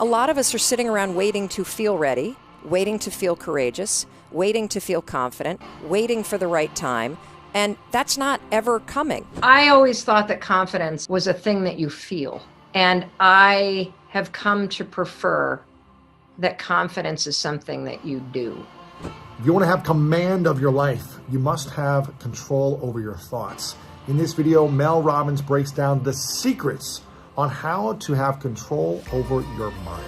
A lot of us are sitting around waiting to feel ready, waiting to feel courageous, waiting to feel confident, waiting for the right time, and that's not ever coming. I always thought that confidence was a thing that you feel, and I have come to prefer that confidence is something that you do. If you want to have command of your life, you must have control over your thoughts. In this video, Mel Robbins breaks down the secrets on how to have control over your mind.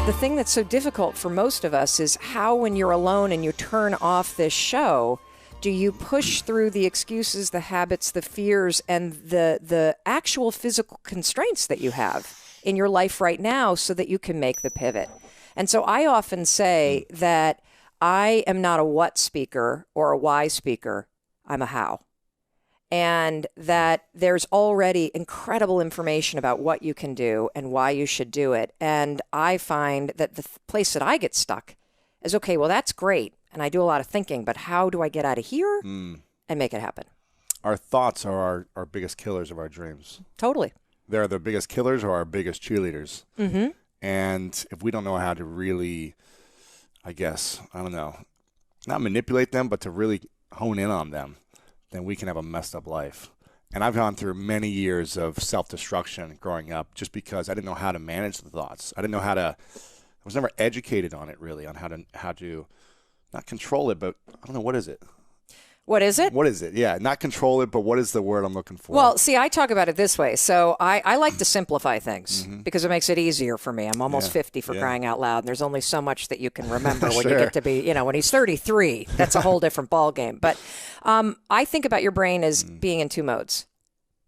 The thing that's so difficult for most of us is how, when you're alone and you turn off this show, do you push through the excuses, the habits, the fears, and the actual physical constraints that you have in your life right now so that you can make the pivot? And so I often say that I am not a what speaker or a why speaker, I'm a how. And that there's already incredible information about what you can do and why you should do it. And I find that the place that I get stuck is, okay, well, that's great. And I do a lot of thinking, but how do I get out of here and make it happen? Our thoughts are our biggest killers of our dreams. Totally. They're the biggest killers or our biggest cheerleaders. Mm-hmm. And if we don't know how to really, I guess, I don't know, not manipulate them, but to really hone in on them, then we can have a messed up life. And I've gone through many years of self-destruction growing up just because I didn't know how to manage the thoughts. I didn't know how to, I was never educated on it really, on how to not control it, but I don't know, what is it? What is it? What is it? Yeah, not control it, but what is the word I'm looking for? Well, see, I talk about it this way. So I like to simplify things because it makes it easier for me. I'm almost 50 for crying out loud, and there's only so much that you can remember when you get to be, when he's 33. That's a whole different ballgame. But I think about your brain as being in two modes.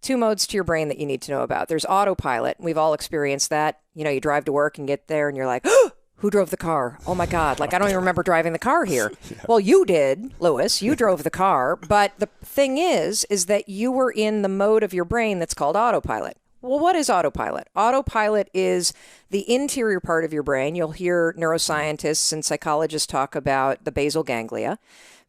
Two modes to your brain that you need to know about. There's autopilot. We've all experienced that. You drive to work and get there, and you're like, oh, who drove the car? Oh, my God. I don't even remember driving the car here. Yeah. Well, you did, Lewis. You drove the car. But the thing is that you were in the mode of your brain that's called autopilot. Well, what is autopilot? Autopilot is the interior part of your brain. You'll hear neuroscientists and psychologists talk about the basal ganglia.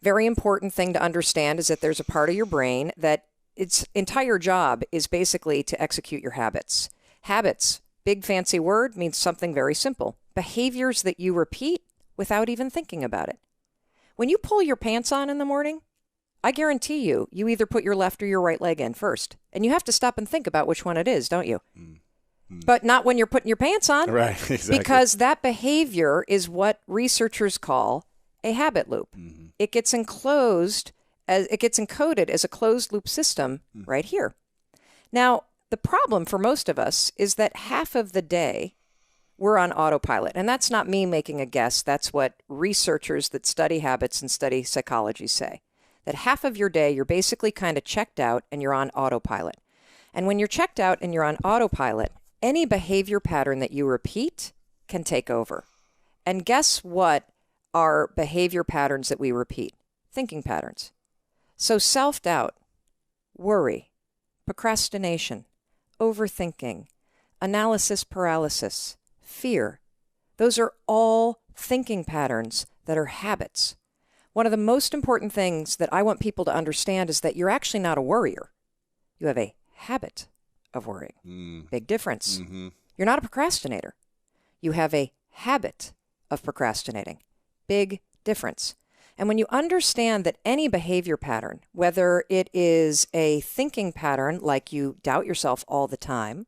Very important thing to understand is that there's a part of your brain that its entire job is basically to execute your habits. Habits, big fancy word, means something very simple. Behaviors that you repeat without even thinking about it. When you pull your pants on in the morning, I guarantee you either put your left or your right leg in first. And you have to stop and think about which one it is, don't you? But not when you're putting your pants on. Right, exactly. Because that behavior is what researchers call a habit loop. It gets encoded as a closed loop system right here. Now, the problem for most of us is that half of the day we're on autopilot. And that's not me making a guess. That's what researchers that study habits and study psychology say. That half of your day, you're basically kind of checked out and you're on autopilot. And when you're checked out and you're on autopilot, any behavior pattern that you repeat can take over. And guess what are behavior patterns that we repeat? Thinking patterns. So self-doubt, worry, procrastination, overthinking, analysis paralysis, fear. Those are all thinking patterns that are habits. One of the most important things that I want people to understand is that you're actually not a worrier. You have a habit of worrying. Big difference. You're not a procrastinator. You have a habit of procrastinating. Big difference. And when you understand that any behavior pattern, whether it is a thinking pattern like you doubt yourself all the time,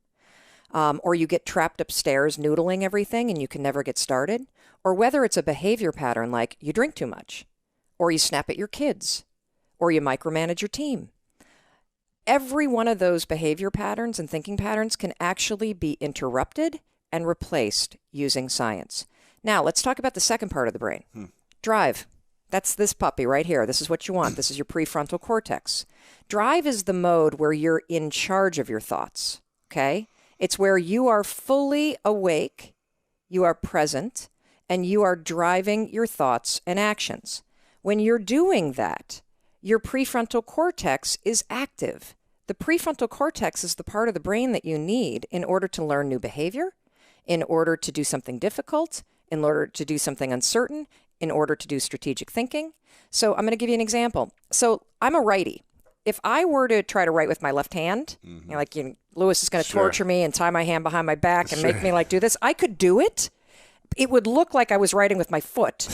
or you get trapped upstairs noodling everything and you can never get started, or whether it's a behavior pattern like you drink too much, or you snap at your kids, or you micromanage your team. Every one of those behavior patterns and thinking patterns can actually be interrupted and replaced using science. Now, let's talk about the second part of the brain. Drive. That's this puppy right here. This is what you want. This is your prefrontal cortex. Drive is the mode where you're in charge of your thoughts, okay? It's where you are fully awake, you are present, and you are driving your thoughts and actions. When you're doing that, your prefrontal cortex is active. The prefrontal cortex is the part of the brain that you need in order to learn new behavior, in order to do something difficult, in order to do something uncertain, in order to do strategic thinking. So I'm going to give you an example. So I'm a righty. If I were to try to write with my left hand, Lewis is going to Sure. torture me and tie my hand behind my back and make me like do this. I could do it. It would look like I was writing with my foot.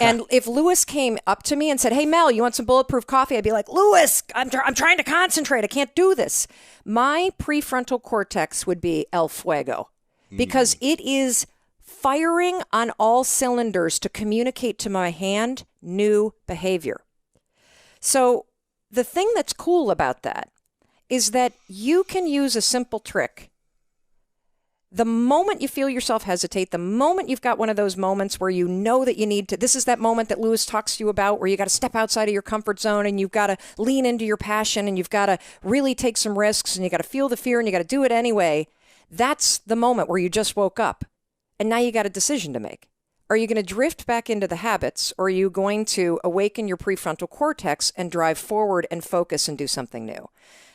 And if Lewis came up to me and said, hey, Mel, you want some bulletproof coffee? I'd be like, Lewis, I'm trying to concentrate. I can't do this. My prefrontal cortex would be el fuego because it is firing on all cylinders to communicate to my hand new behavior. So the thing that's cool about that is that you can use a simple trick. The moment you feel yourself hesitate, the moment you've got one of those moments where you know that you need to, this is that moment that Lewis talks to you about where you got to step outside of your comfort zone and you've got to lean into your passion and you've got to really take some risks and you got to feel the fear and you got to do it anyway. That's the moment where you just woke up and now you got a decision to make. Are you going to drift back into the habits or are you going to awaken your prefrontal cortex and drive forward and focus and do something new?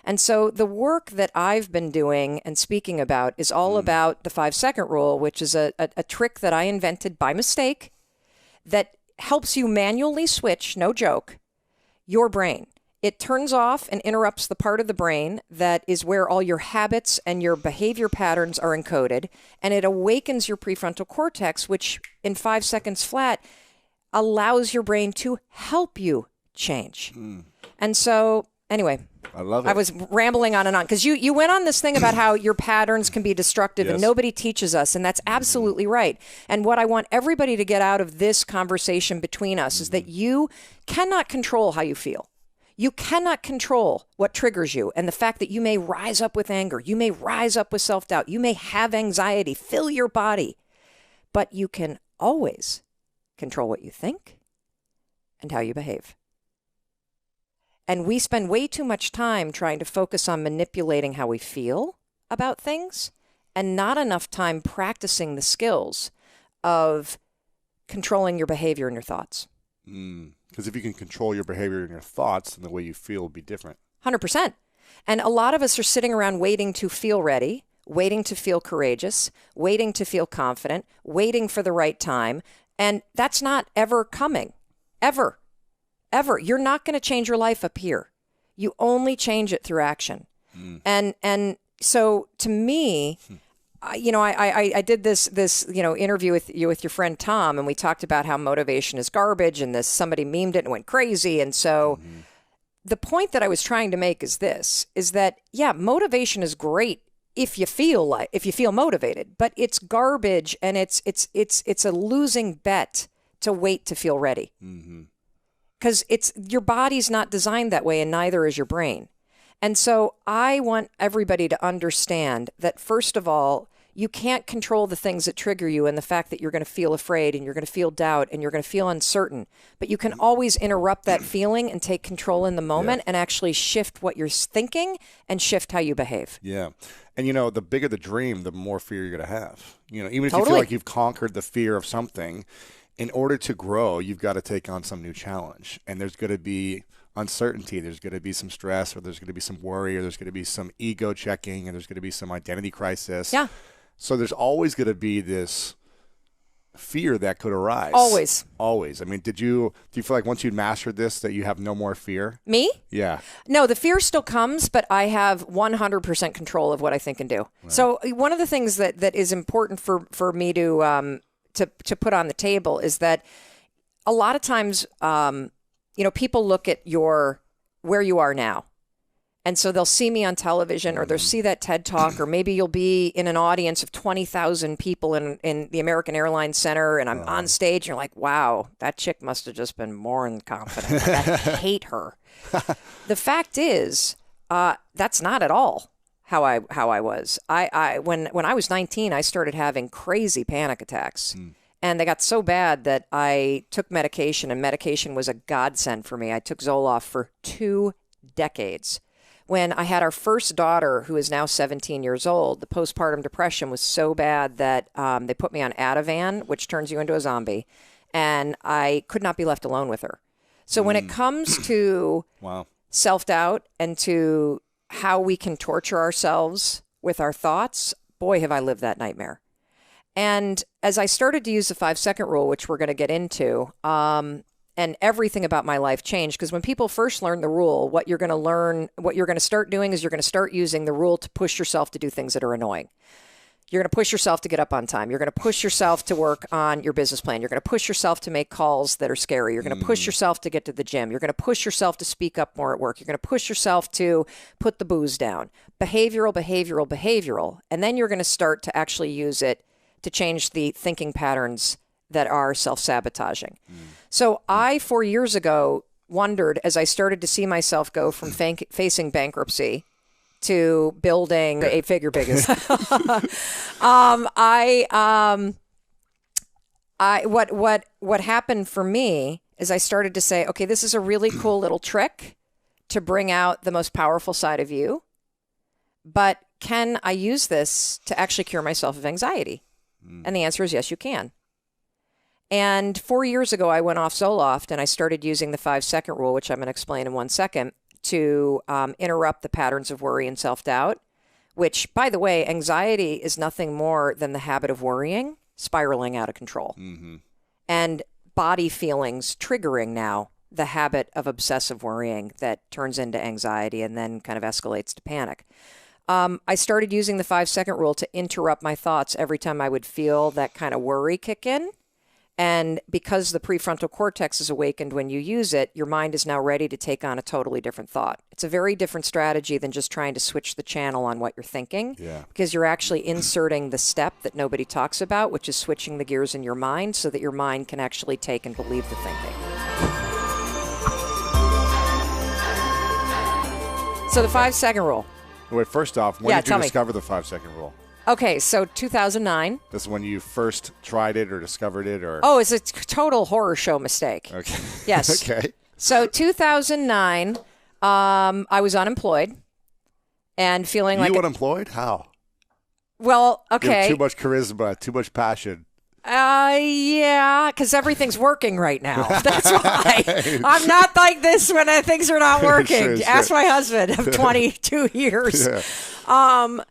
And so the work that I've been doing and speaking about is all about the 5-second rule, which is a trick that I invented by mistake that helps you manually switch, no joke, your brain. It turns off and interrupts the part of the brain that is where all your habits and your behavior patterns are encoded, and it awakens your prefrontal cortex, which in 5 seconds flat allows your brain to help you change. And so, anyway, I love it. I was rambling on and on because you went on this thing about how your patterns can be destructive and nobody teaches us. And that's absolutely right. And what I want everybody to get out of this conversation between us is that you cannot control how you feel. You cannot control what triggers you. And the fact that you may rise up with anger, you may rise up with self-doubt, you may have anxiety, fill your body, but you can always control what you think and how you behave. And we spend way too much time trying to focus on manipulating how we feel about things and not enough time practicing the skills of controlling your behavior and your thoughts. Because if you can control your behavior and your thoughts, then the way you feel will be different. 100%. And a lot of us are sitting around waiting to feel ready, waiting to feel courageous, waiting to feel confident, waiting for the right time. And that's not ever coming, ever. Ever. You're not going to change your life up here. You only change it through action. And so to me, I did this interview with your friend Tom, and we talked about how motivation is garbage, and somebody memed it and went crazy. And so the point that I was trying to make is that motivation is great if you feel motivated, but it's garbage, and it's a losing bet to wait to feel ready. Because your body's not designed that way, and neither is your brain. And so I want everybody to understand that, first of all, you can't control the things that trigger you and the fact that you're going to feel afraid and you're going to feel doubt and you're going to feel uncertain. But you can always interrupt that feeling and take control in the moment and actually shift what you're thinking and shift how you behave. Yeah. And, the bigger the dream, the more fear you're going to have. Even if you Totally. feel like you've conquered the fear of something, in order to grow, you've got to take on some new challenge. And there's going to be uncertainty. There's going to be some stress, or there's going to be some worry, or there's going to be some ego checking, and there's going to be some identity crisis. Yeah. So there's always going to be this fear that could arise. Always. I mean, do you feel like once you'd mastered this that you have no more fear? Me? Yeah. No, the fear still comes, but I have 100% control of what I think and do. Right. So one of the things that is important for me to put on the table is that a lot of times, people look at where you are now. And so they'll see me on television, or they'll see that TED Talk, or maybe you'll be in an audience of 20,000 people in the American Airlines Center, and I'm on stage, and you're like, wow, that chick must have just been more than confident. I hate her. The fact is, that's not at all how I was. When I was 19, I started having crazy panic attacks. And they got so bad that I took medication, and medication was a godsend for me. I took Zoloft for 2 decades. When I had our first daughter, who is now 17 years old, the postpartum depression was so bad that they put me on Ativan, which turns you into a zombie, and I could not be left alone with her. So when it comes to self-doubt and to how we can torture ourselves with our thoughts, boy, have I lived that nightmare. And as I started to use the 5-second rule, which we're going to get into, And everything about my life changed, because when people first learn the rule, what you're going to start doing is you're going to start using the rule to push yourself to do things that are annoying. You're going to push yourself to get up on time. You're going to push yourself to work on your business plan. You're going to push yourself to make calls that are scary. You're going to push yourself to get to the gym. You're going to push yourself to speak up more at work. You're going to push yourself to put the booze down. Behavioral. And then you're going to start to actually use it to change the thinking patterns that are self-sabotaging. So I, 4 years ago, wondered, as I started to see myself go from facing bankruptcy to building a figure business. What happened for me is I started to say, okay, this is a really cool little trick to bring out the most powerful side of you, but can I use this to actually cure myself of anxiety? And the answer is yes, you can. And 4 years ago, I went off Zoloft and I started using the 5-second rule, which I'm going to explain in 1 second, to interrupt the patterns of worry and self-doubt, which, by the way, anxiety is nothing more than the habit of worrying, spiraling out of control, and body feelings triggering now the habit of obsessive worrying that turns into anxiety and then kind of escalates to panic. I started using the 5-second rule to interrupt my thoughts every time I would feel that kind of worry kick in. And because the prefrontal cortex is awakened when you use it, your mind is now ready to take on a totally different thought. It's a very different strategy than just trying to switch the channel on what you're thinking, because you're actually inserting the step that nobody talks about, which is switching the gears in your mind so that your mind can actually take and believe the thinking. So the 5-second rule. Wait, first off, when did you tell me. discover the 5-second rule? Okay, so 2009. This is when you first tried it or discovered it, or? Oh, it's a total horror show mistake. Okay. Yes. Okay. So 2009, I was unemployed and feeling like... You unemployed? How? Well, You okay. have too much charisma, too much passion. Yeah, because everything's working right now. That's why. I'm not like this when things are not working. Sure. Ask my husband of 22 years. What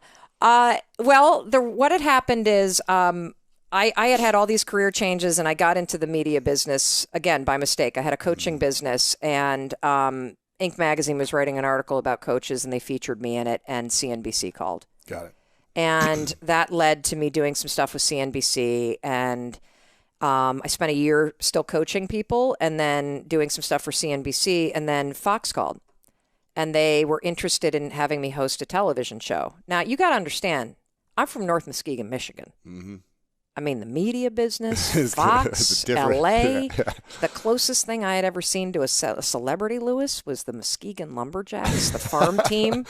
had happened is I had all these career changes, and I got into the media business, again, by mistake. I had a coaching business, and Inc. magazine was writing an article about coaches, and they featured me in it, and CNBC called. Got it. And that led to me doing some stuff with CNBC, and I spent a year still coaching people and then doing some stuff for CNBC, and then Fox called. And they were interested in having me host a television show. Now, you got to understand, I'm from North Muskegon, Michigan. Mm-hmm. I mean, the media business, Fox, LA. The closest thing I had ever seen to a celebrity, Lewis, was the Muskegon Lumberjacks, the farm team,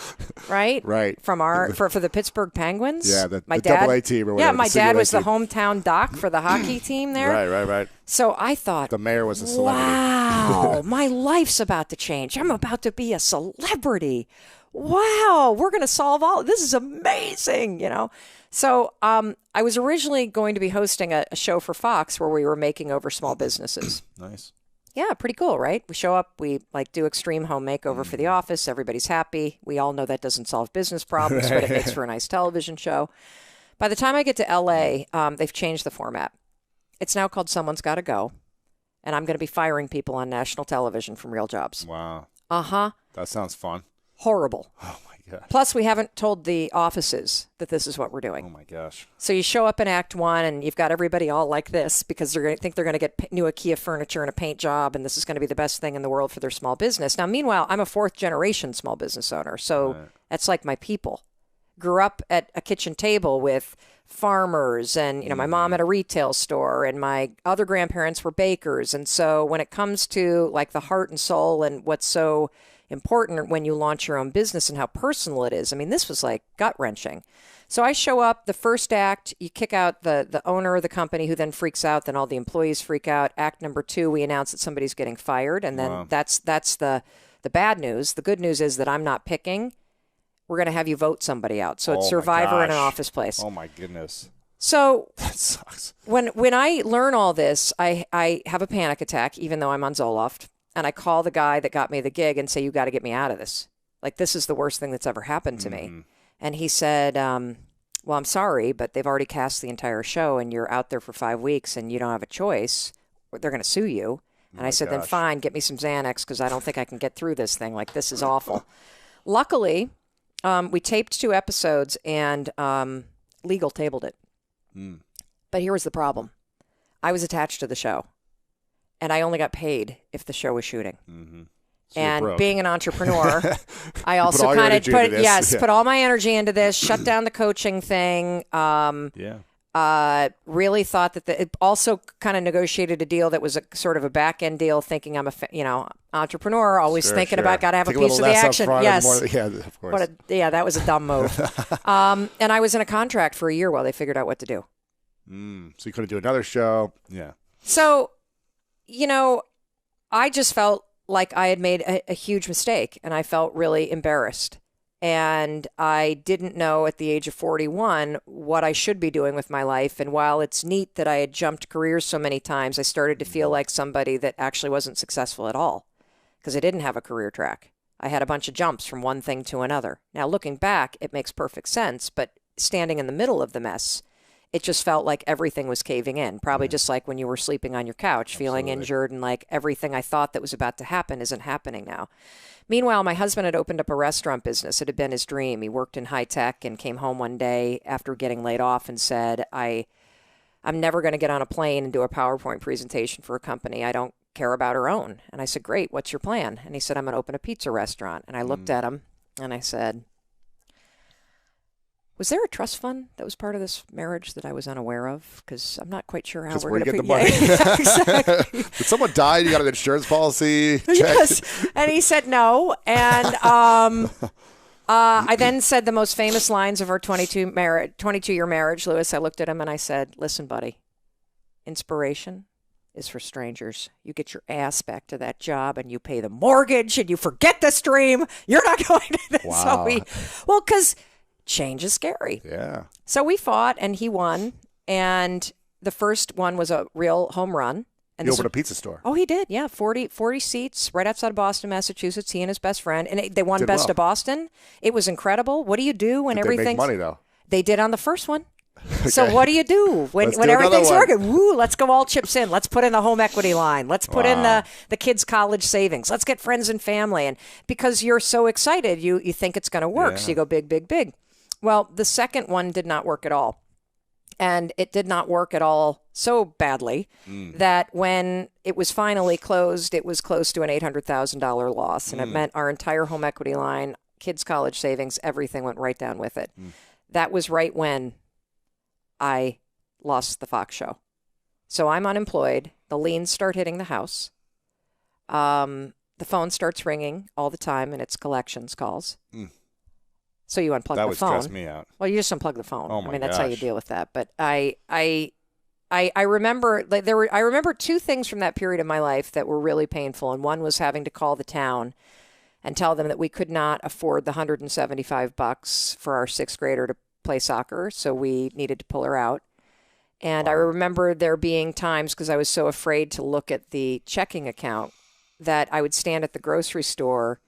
right? Right. From for the Pittsburgh Penguins. Yeah, the dad, AA team or whatever. Yeah, my dad was the hometown doc for the hockey team there. Right. So I thought, the mayor was a celebrity. Wow, my life's about to change. I'm about to be a celebrity. Wow, we're going to solve all. This is amazing, you know. So I was originally going to be hosting a show for Fox where we were making over small businesses. Nice. Yeah, pretty cool, right? We show up, we do extreme home makeover for the office. Everybody's happy. We all know that doesn't solve business problems, but it makes for a nice television show. By the time I get to LA, they've changed the format. It's now called Someone's Gotta Go, and I'm going to be firing people on national television from real jobs. Wow. Uh-huh. That sounds fun. Horrible. Oh, my gosh. Plus, we haven't told the offices that this is what we're doing. Oh, my gosh. So you show up in Act 1, and you've got everybody all like this because they're going to think they're going to get new IKEA furniture and a paint job, and this is going to be the best thing in the world for their small business. Now, meanwhile, I'm a 4th-generation small business owner, so that's like my people. Grew up at a kitchen table with farmers, and my mom had a retail store, and my other grandparents were bakers. And so when it comes to like the heart and soul and what's so important when you launch your own business and how personal it is, I mean, this was like gut-wrenching. So I show up, the first act, you kick out the owner of the company, who then freaks out, then all the employees freak out. Act number 2, we announce that somebody's getting fired, and then that's the bad news. The good news is that I'm not picking. We're going to have you vote somebody out. So it's Survivor in an office place. Oh, my goodness. So that sucks. When I learn all this, I have a panic attack, even though I'm on Zoloft. And I call the guy that got me the gig and say, you got to get me out of this. Like, this is the worst thing that's ever happened to me. And he said, well, I'm sorry, but they've already cast the entire show and you're out there for 5 weeks and you don't have a choice. They're going to sue you. And I said, then fine, get me some Xanax because I don't think I can get through this thing. Like, this is awful. Luckily, we taped 2 episodes and legal tabled it. But here was the problem. I was attached to the show, and I only got paid if the show was shooting. So and being an entrepreneur, I also kind of put all my energy into this, shut down the coaching thing. Really thought that it also kind of negotiated a deal that was a sort of a back end deal, thinking I'm a entrepreneur, always thinking about got to have a piece of the action. Yes, of course. That was a dumb move. And I was in a contract for a year while they figured out what to do. So you couldn't do another show. Yeah. So, I just felt like I had made a huge mistake, and I felt really embarrassed. And I didn't know at the age of 41 what I should be doing with my life. And while it's neat that I had jumped careers so many times, I started to feel like somebody that actually wasn't successful at all because I didn't have a career track. I had a bunch of jumps from one thing to another. Now, looking back, it makes perfect sense. But standing in the middle of the mess, it just felt like everything was caving in, probably just like when you were sleeping on your couch, feeling injured and like everything I thought that was about to happen isn't happening now. Meanwhile, my husband had opened up a restaurant business. It had been his dream. He worked in high tech and came home one day after getting laid off and said, I'm never going to get on a plane and do a PowerPoint presentation for a company I don't care about or own. And I said, great, what's your plan? And he said, I'm going to open a pizza restaurant. And I looked at him and I said, was there a trust fund that was part of this marriage that I was unaware of? Because I'm not quite sure how we're going to get the money. Yeah, exactly. Did someone die? You got an insurance policy? Check? Yes. And he said no. And I then said the most famous lines of our 22-year marriage, Lewis. I looked at him and I said, listen, buddy, inspiration is for strangers. You get your ass back to that job and you pay the mortgage and you forget this dream. You're not going to this. Wow. So because change is scary. Yeah. So we fought and he won. And the first one was a real home run. And he opened a pizza store. Oh, he did. Yeah. 40 seats right outside of Boston, Massachusetts. He and his best friend. And they won Best of Boston. It was incredible. What do you do when everything's... They make money, though. They did on the first one. Okay. So what do you do when everything's working? Woo, let's go all chips in. Let's put in the home equity line. Let's put in the kids' college savings. Let's get friends and family. And because you're so excited, you think it's going to work. So you go big, big, big. Well, the second one did not work at all. And it did not work at all so badly that when it was finally closed, it was close to an $800,000 loss. And it meant our entire home equity line, kids' college savings, everything went right down with it. That was right when I lost the Fox show. So I'm unemployed. The liens start hitting the house. The phone starts ringing all the time, and it's collections calls. So you unplug the phone. That would stress me out. Well, you just unplug the phone. Oh my that's how you deal with that. But I remember I remember 2 things from that period of my life that were really painful, and one was having to call the town and tell them that we could not afford the $175 for our 6th grader to play soccer, so we needed to pull her out. And I remember there being times, because I was so afraid to look at the checking account, that I would stand at the grocery store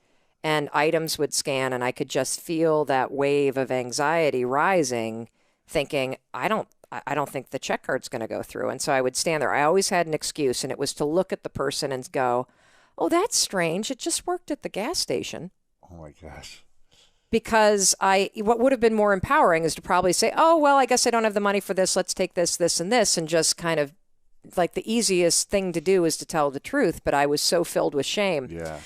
and items would scan and I could just feel that wave of anxiety rising, thinking, I don't think the check card's going to go through. And so I would stand there. I always had an excuse, and it was to look at the person and go, oh, that's strange. It just worked at the gas station. Oh my gosh. Because what would have been more empowering is to probably say, oh, well, I guess I don't have the money for this. Let's take this, this, and this. And just kind of like the easiest thing to do is to tell the truth. But I was so filled with shame. Yeah.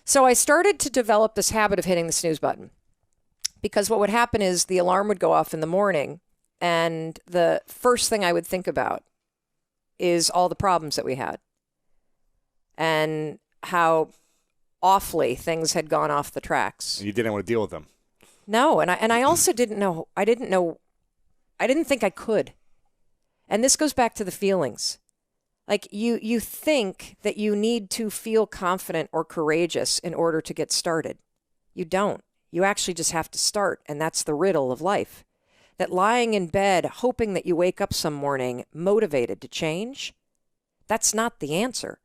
So I started to develop this habit of hitting the snooze button. Because what would happen is the alarm would go off in the morning. And the first thing I would think about is all the problems that we had. And how awfully things had gone off the tracks. You didn't want to deal with them. No, and I also didn't know. I didn't think I could. And this goes back to the feelings. Like you think that you need to feel confident or courageous in order to get started. You don't. You actually just have to start, and that's the riddle of life. That lying in bed, hoping that you wake up some morning motivated to change, that's not the answer.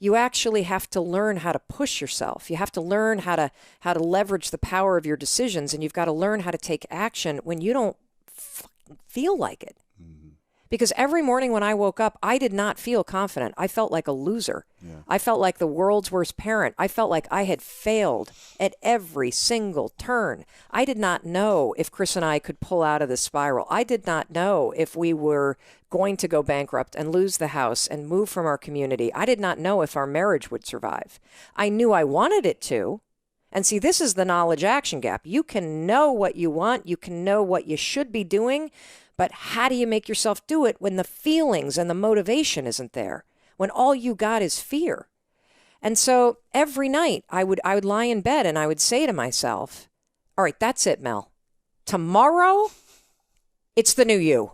You actually have to learn how to push yourself. You have to learn how to leverage the power of your decisions, and you've got to learn how to take action when you don't feel like it. Because every morning when I woke up, I did not feel confident. I felt like a loser. Yeah. I felt like the world's worst parent. I felt like I had failed at every single turn. I did not know if Chris and I could pull out of this spiral. I did not know if we were going to go bankrupt and lose the house and move from our community. I did not know if our marriage would survive. I knew I wanted it to. And see, this is the knowledge action gap. You can know what you want. You can know what you should be doing. But how do you make yourself do it when the feelings and the motivation isn't there? When all you got is fear? And so every night I would lie in bed and I would say to myself, all right, that's it, Mel. Tomorrow, it's the new you.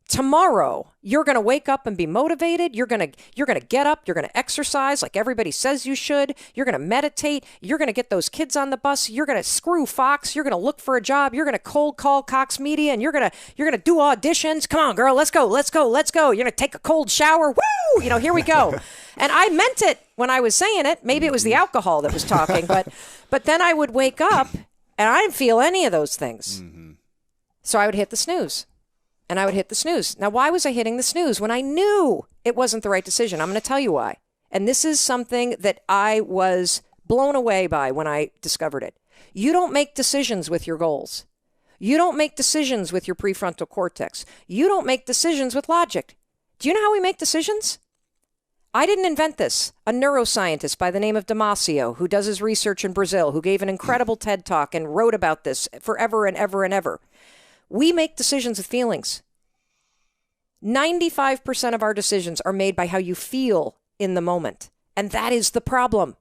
Tomorrow, you're going to wake up and be motivated. You're going to get up. You're going to exercise like everybody says you should. You're going to meditate. You're going to get those kids on the bus. You're going to screw Fox. You're going to look for a job. You're going to cold call Cox Media, and you're going to do auditions. Come on, girl, let's go. You're going to take a cold shower. Woo! Here we go. And I meant it when I was saying it. Maybe it was the alcohol that was talking, but then I would wake up and I didn't feel any of those things. Mm-hmm. So I would hit the snooze. And I would hit the snooze. Now, why was I hitting the snooze when I knew it wasn't the right decision? I'm going to tell you why. And this is something that I was blown away by when I discovered it. You don't make decisions with your goals. You don't make decisions with your prefrontal cortex. You don't make decisions with logic. Do you know how we make decisions? I didn't invent this. A neuroscientist by the name of Damasio, who does his research in Brazil, who gave an incredible TED Talk and wrote about this forever and ever and ever. We make decisions with feelings. 95% of our decisions are made by how you feel in the moment. And that is the problem.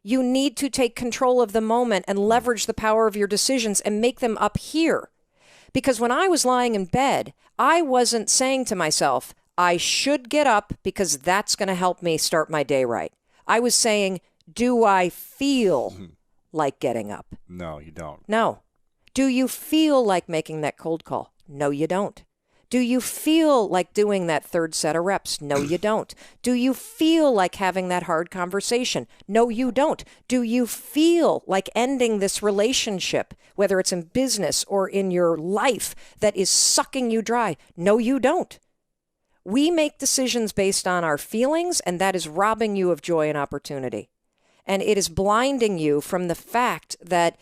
You need to take control of the moment and leverage the power of your decisions and make them up here. Because when I was lying in bed, I wasn't saying to myself, I should get up because that's going to help me start my day right. I was saying, do I feel like getting up? No, you don't. No. Do you feel like making that cold call? No, you don't. Do you feel like doing that third set of reps? No, you don't. Do you feel like having that hard conversation? No, you don't. Do you feel like ending this relationship, whether it's in business or in your life, that is sucking you dry? No, you don't. We make decisions based on our feelings, and that is robbing you of joy and opportunity. And it is blinding you from the fact that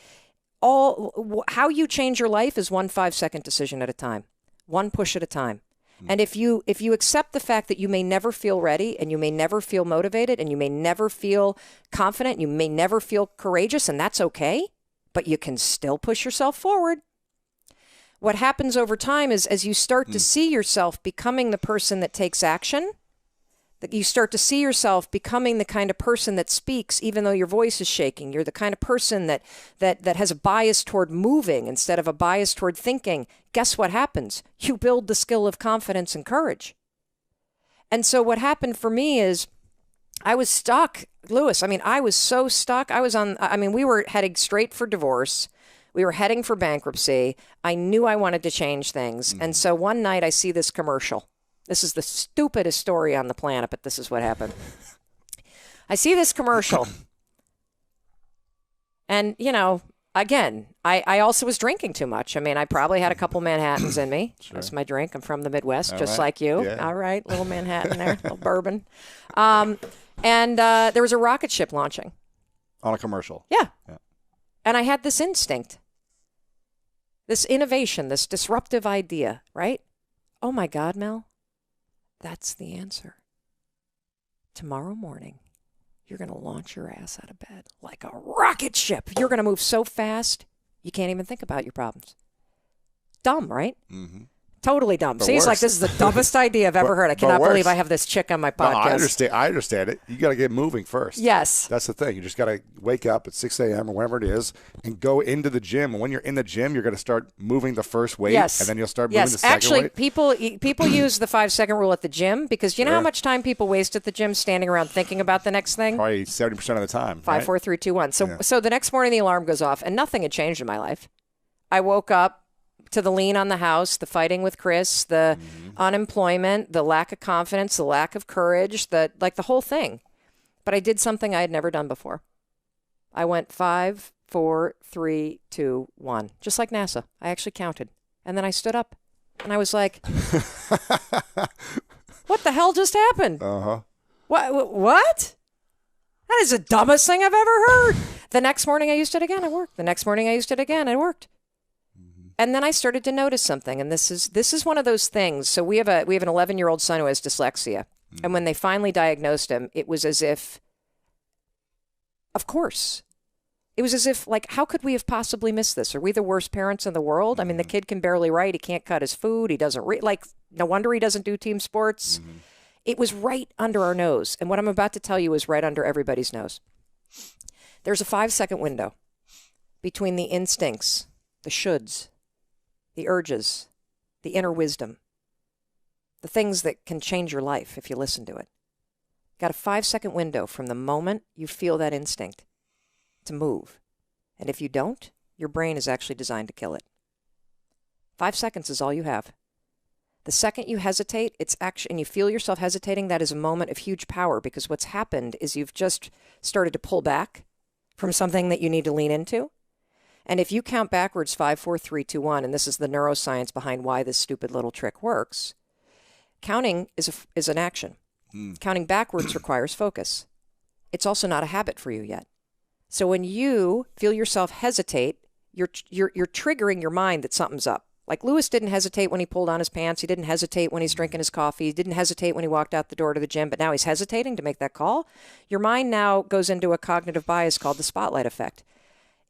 how you change your life is one 5-second decision at a time, one push at a time. And if you accept the fact that you may never feel ready and you may never feel motivated and you may never feel confident, you may never feel courageous, and that's okay, but you can still push yourself forward. What happens over time is as you start to see yourself becoming the person that takes action, that you start to see yourself becoming the kind of person that speaks even though your voice is shaking. You're the kind of person that has a bias toward moving instead of a bias toward thinking. Guess what happens? You build the skill of confidence and courage. And so what happened for me is I was stuck, Lewis. I was so stuck. We were heading straight for divorce. We were heading for bankruptcy. I knew I wanted to change things. And so one night I see this commercial. This is the stupidest story on the planet, but this is what happened. I see this commercial. And, again, I also was drinking too much. I probably had a couple Manhattans in me. Sure. That's my drink. I'm from the Midwest, just like you. Yeah. All right, little Manhattan there, little bourbon. And there was a rocket ship launching. On a commercial. Yeah. And I had this instinct, this innovation, this disruptive idea, right? Oh, my God, Mel. That's the answer. Tomorrow morning, you're going to launch your ass out of bed like a rocket ship. You're going to move so fast, you can't even think about your problems. Dumb, right? Mm-hmm. Totally dumb. See, it's like, this is the dumbest idea I've ever heard. I cannot believe I have this chick on my podcast. No, I understand it. You got to get moving first. Yes. That's the thing. You just got to wake up at 6 a.m. or whenever it is and go into the gym. And when you're in the gym, you're going to start moving the first weight. Yes. And then you'll start moving the second weight. Actually, people use the 5-second rule at the gym because you know how much time people waste at the gym standing around thinking about the next thing? Probably 70% of the time. 5, 4, 3, 2, 1. So the next morning the alarm goes off and nothing had changed in my life. I woke up to the lien on the house, the fighting with Chris, the unemployment, the lack of confidence, the lack of courage, the whole thing. But I did something I had never done before. I went 5, 4, 3, 2, 1, just like NASA. I actually counted. And then I stood up And I was like, what the hell just happened? Uh-huh. What? That is the dumbest thing I've ever heard. The next morning I used it again, it worked. The next morning I used it again, it worked. And then I started to notice something, and this is one of those things. So we have an 11-year-old son who has dyslexia. And when they finally diagnosed him, it was as if, of course, it was as if, like, how could we have possibly missed this? Are we the worst parents in the world? I mean, the kid can barely write. He can't cut his food. He doesn't read. Like, no wonder he doesn't do team sports. It was right under our nose. And what I'm about to tell you is right under everybody's nose. There's a 5-second window between the instincts, the shoulds, the urges, the inner wisdom, the things that can change your life if you listen to it. Got a 5-second window from the moment you feel that instinct to move. And if you don't, your brain is actually designed to kill it. 5 seconds is all you have. The second you hesitate, and you feel yourself hesitating, that is a moment of huge power, because what's happened is you've just started to pull back from something that you need to lean into. And if you count backwards 5, 4, 3, 2, 1, and this is the neuroscience behind why this stupid little trick works, counting is an action. Counting backwards requires focus. It's also not a habit for you yet. So when you feel yourself hesitate, you're triggering your mind that something's up. Like Lewis didn't hesitate when he pulled on his pants. He didn't hesitate when he's drinking his coffee. He didn't hesitate when he walked out the door to the gym, but now he's hesitating to make that call. Your mind now goes into a cognitive bias called the spotlight effect.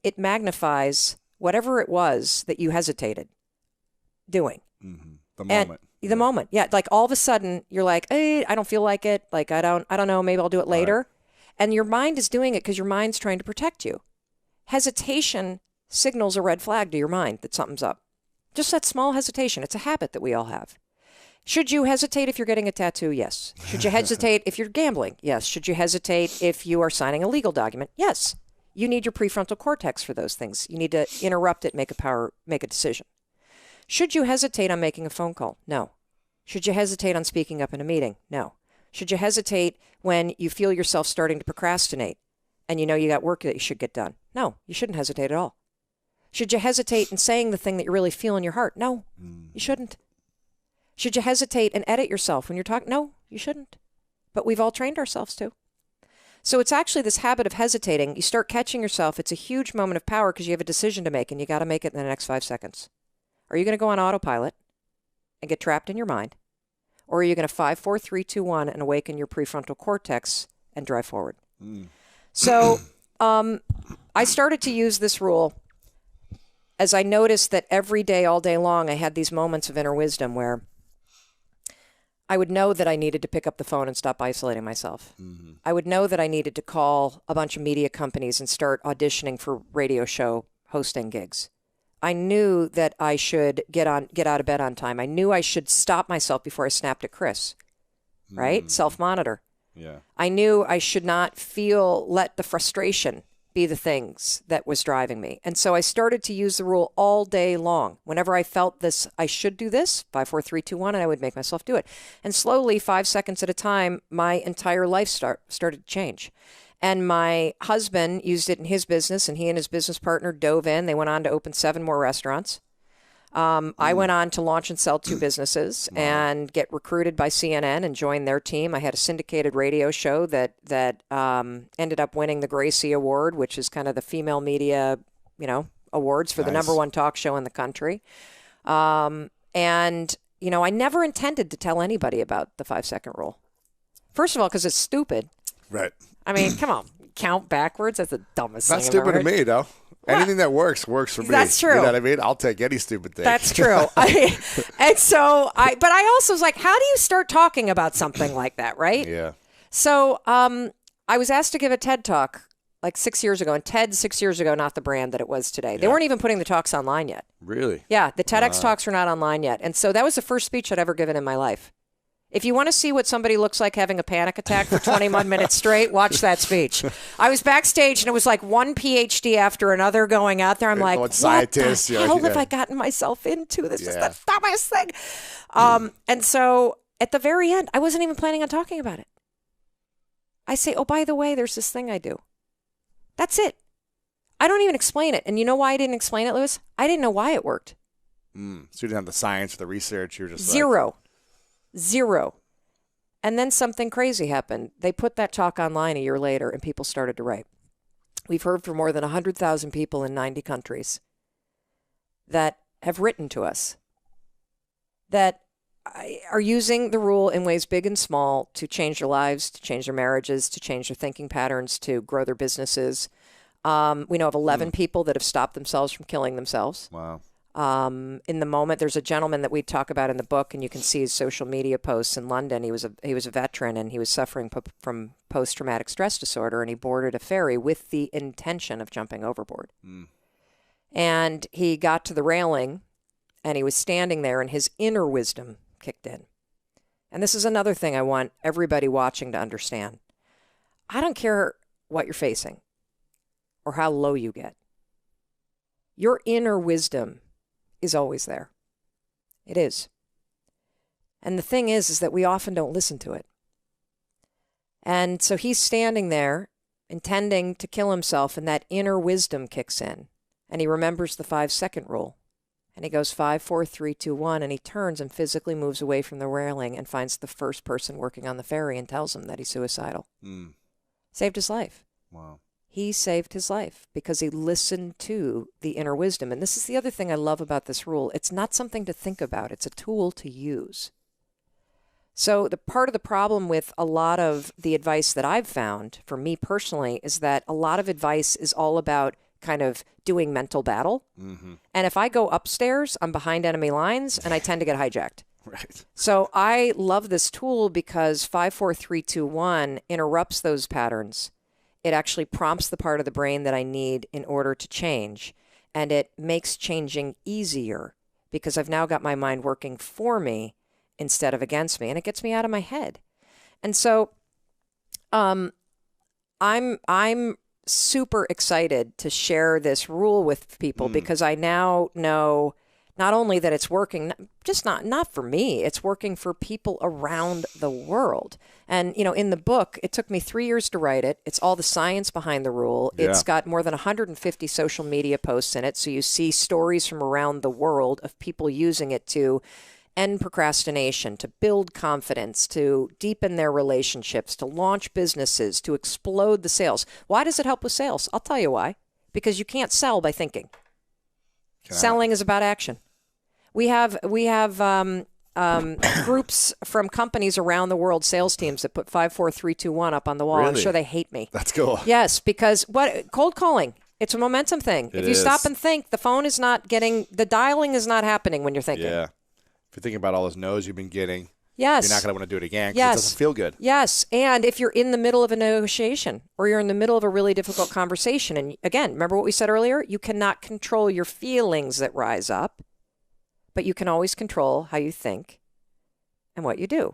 It magnifies whatever it was that you hesitated doing. The moment. The moment. Yeah. Like all of a sudden you're like, hey, I don't feel like it. Like, I don't know. Maybe I'll do it later. Right. And your mind is doing it because your mind's trying to protect you. Hesitation signals a red flag to your mind that something's up. Just that small hesitation. It's a habit that we all have. Should you hesitate if you're getting a tattoo? Yes. Should you hesitate if you're gambling? Yes. Should you hesitate if you are signing a legal document? Yes. You need your prefrontal cortex for those things. You need to interrupt it, make a decision. Should you hesitate on making a phone call? No. Should you hesitate on speaking up in a meeting? No. Should you hesitate when you feel yourself starting to procrastinate and you know you got work that you should get done? No, you shouldn't hesitate at all. Should you hesitate in saying the thing that you really feel in your heart? No, you shouldn't. Should you hesitate and edit yourself when you're talking? No, you shouldn't. But we've all trained ourselves to. So it's actually this habit of hesitating. You start catching yourself. It's a huge moment of power because you have a decision to make and you got to make it in the next 5 seconds. Are you going to go on autopilot and get trapped in your mind? Or are you going to 5, 4, 3, 2, 1 and awaken your prefrontal cortex and drive forward? So I started to use this rule as I noticed that every day, all day long, I had these moments of inner wisdom where I would know that I needed to pick up the phone and stop isolating myself. I would know that I needed to call a bunch of media companies and start auditioning for radio show hosting gigs. I knew that I should get out of bed on time. I knew I should stop myself before I snapped at Chris, right? Self-monitor. Yeah. I knew I should not let the frustration be the things that was driving me. And so I started to use the rule all day long. Whenever I felt this, I should do this, 5, 4, 3, 2, 1, and I would make myself do it. And slowly, 5 seconds at a time, my entire life started to change. And my husband used it in his business, and he and his business partner dove in. They went on to open 7 more restaurants. I went on to launch and sell 2 businesses and get recruited by CNN and join their team. I had a syndicated radio show that ended up winning the Gracie Award, which is kind of the female media, awards for the #1 talk show in the country. And, I never intended to tell anybody about the 5-second rule. First of all, because it's stupid. Right. I mean, come on. Count backwards? That's the dumbest thing That's I've ever stupid to heard. me, though. What? Anything that works for me. That's true. You know what I mean? I'll take any stupid thing. That's true. But I also was like, how do you start talking about something like that, right? Yeah. So I was asked to give a TED Talk like 6 years ago, and TED 6 years ago, not the brand that it was today. They weren't even putting the talks online yet. Really? Yeah, the TEDx talks were not online yet. And so that was the first speech I'd ever given in my life. If you want to see what somebody looks like having a panic attack for 21 minutes straight, watch that speech. I was backstage, and it was like one PhD after another going out there. I'm like, what the hell have I gotten myself into? This is the dumbest thing. And so at the very end, I wasn't even planning on talking about it. I say, oh, by the way, there's this thing I do. That's it. I don't even explain it. And you know why I didn't explain it, Lewis? I didn't know why it worked. So you didn't have the science or the research. You're just Zero. And then something crazy happened. They put that talk online a year later, and people started to write. We've heard from more than 100,000 people in 90 countries that have written to us that are using the rule in ways big and small to change their lives, to change their marriages, to change their thinking patterns, to grow their businesses. We know of 11 people that have stopped themselves from killing themselves. Wow. In the moment, there's a gentleman that we talk about in the book, and you can see his social media posts in London. He was a veteran, and he was suffering from post-traumatic stress disorder, and he boarded a ferry with the intention of jumping overboard. And he got to the railing, and he was standing there, and his inner wisdom kicked in. And this is another thing I want everybody watching to understand. I don't care what you're facing or how low you get. Your inner wisdom is always there. It is. And the thing is that we often don't listen to it. And so he's standing there intending to kill himself, and that inner wisdom kicks in. And he remembers the 5-second rule. And he goes 5, 4, 3, 2, 1, and he turns and physically moves away from the railing and finds the first person working on the ferry and tells him that he's suicidal. Saved his life. Wow. He saved his life because he listened to the inner wisdom. And this is the other thing I love about this rule. It's not something to think about. It's a tool to use. So the part of the problem with a lot of the advice that I've found, for me personally, is that a lot of advice is all about kind of doing mental battle. And if I go upstairs, I'm behind enemy lines, and I tend to get hijacked. Right. So I love this tool because 5, 4, 3, 2, 1 interrupts those patterns. It actually prompts the part of the brain that I need in order to change. And it makes changing easier because I've now got my mind working for me instead of against me. And it gets me out of my head. And so I'm super excited to share this rule with people because I now know not only that it's working, just not for me, it's working for people around the world. And, you know, in the book, it took me 3 years to write it. It's all the science behind the rule. Yeah. It's got more than 150 social media posts in it. So you see stories from around the world of people using it to end procrastination, to build confidence, to deepen their relationships, to launch businesses, to explode the sales. Why does it help with sales? I'll tell you why. Because you can't sell by thinking. Selling is about action. We have groups from companies around the world, sales teams that put 5, 4, 3, 2, 1 up on the wall. Really? I'm sure they hate me. That's cool. Yes, because cold calling, it's a momentum thing. If you stop and think, the dialing is not happening when you're thinking. Yeah. If you're thinking about all those no's you've been getting, yes, you're not going to want to do it again because it doesn't feel good. Yes, and if you're in the middle of a negotiation or you're in the middle of a really difficult conversation, and again, remember what we said earlier? You cannot control your feelings that rise up, but you can always control how you think and what you do.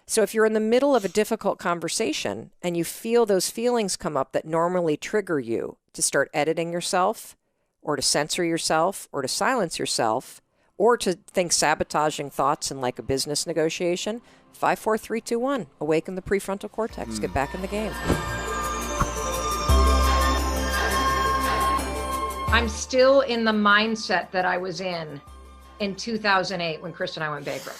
So if you're in the middle of a difficult conversation and you feel those feelings come up that normally trigger you to start editing yourself or to censor yourself or to silence yourself, or to think sabotaging thoughts in like a business negotiation, 5, 4, 3, 2, 1. Awaken the prefrontal cortex. Get back in the game. I'm still in the mindset that I was in 2008 when Chris and I went bankrupt.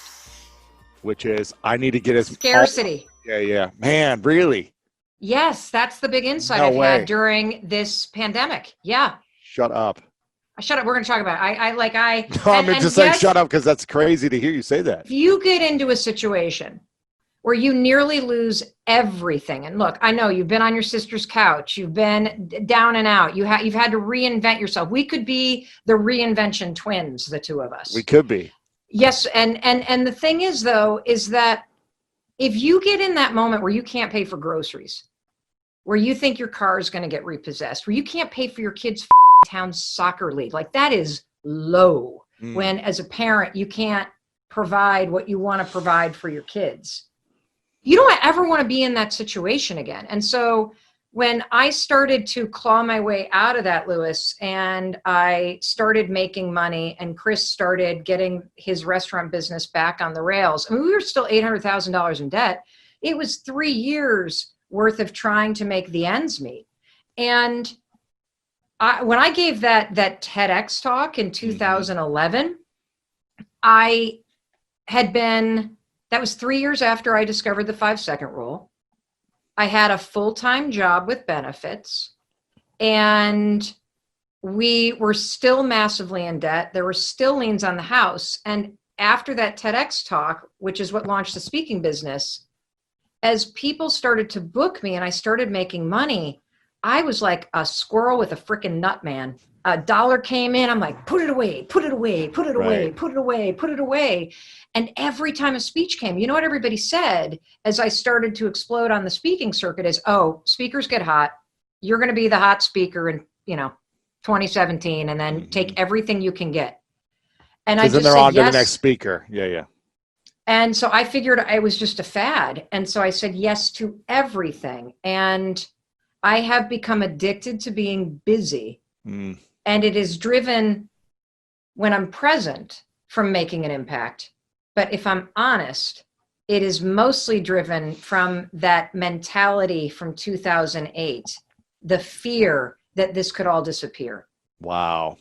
Which is, I need to get as scarcity. Yeah. Man, really? Yes, that's the big insight No I've way. had during this pandemic. Yeah. Shut up. Shut up. We're going to talk about it. No, I'm just saying shut up because that's crazy to hear you say that. If you get into a situation where you nearly lose everything, and look, I know you've been on your sister's couch, you've been down and out, you've had to reinvent yourself. We could be the reinvention twins, the two of us. We could be. Yes, and the thing is though, is that if you get in that moment where you can't pay for groceries, where you think your car is going to get repossessed, where you can't pay for your kids' town soccer league, like that is low. When as a parent you can't provide what you want to provide for your kids. You don't ever want to be in that situation again. And so when I started to claw my way out of that, Lewis, and I started making money and Chris started getting his restaurant business back on the rails, I mean, we were still $800,000 in debt. It was 3 years worth of trying to make the ends meet. And when I gave that TEDx talk in 2011, I had been, that was 3 years after I discovered the 5-second rule. I had a full-time job with benefits, and we were still massively in debt. There were still liens on the house. And after that TEDx talk, which is what launched the speaking business, as people started to book me and I started making money, I was like a squirrel with a freaking nut, man. A dollar came in, I'm like, put it away, put it away, put it away, put it away, put it away. And every time a speech came, you know what everybody said as I started to explode on the speaking circuit is, oh, speakers get hot. You're going to be the hot speaker in, 2017, and then take everything you can get. And I just they're said on to yes. the next speaker. Yeah. And so I figured I was just a fad. And so I said yes to everything. And I have become addicted to being busy. And it is driven when I'm present from making an impact. But if I'm honest, it is mostly driven from that mentality from 2008, the fear that this could all disappear. Wow.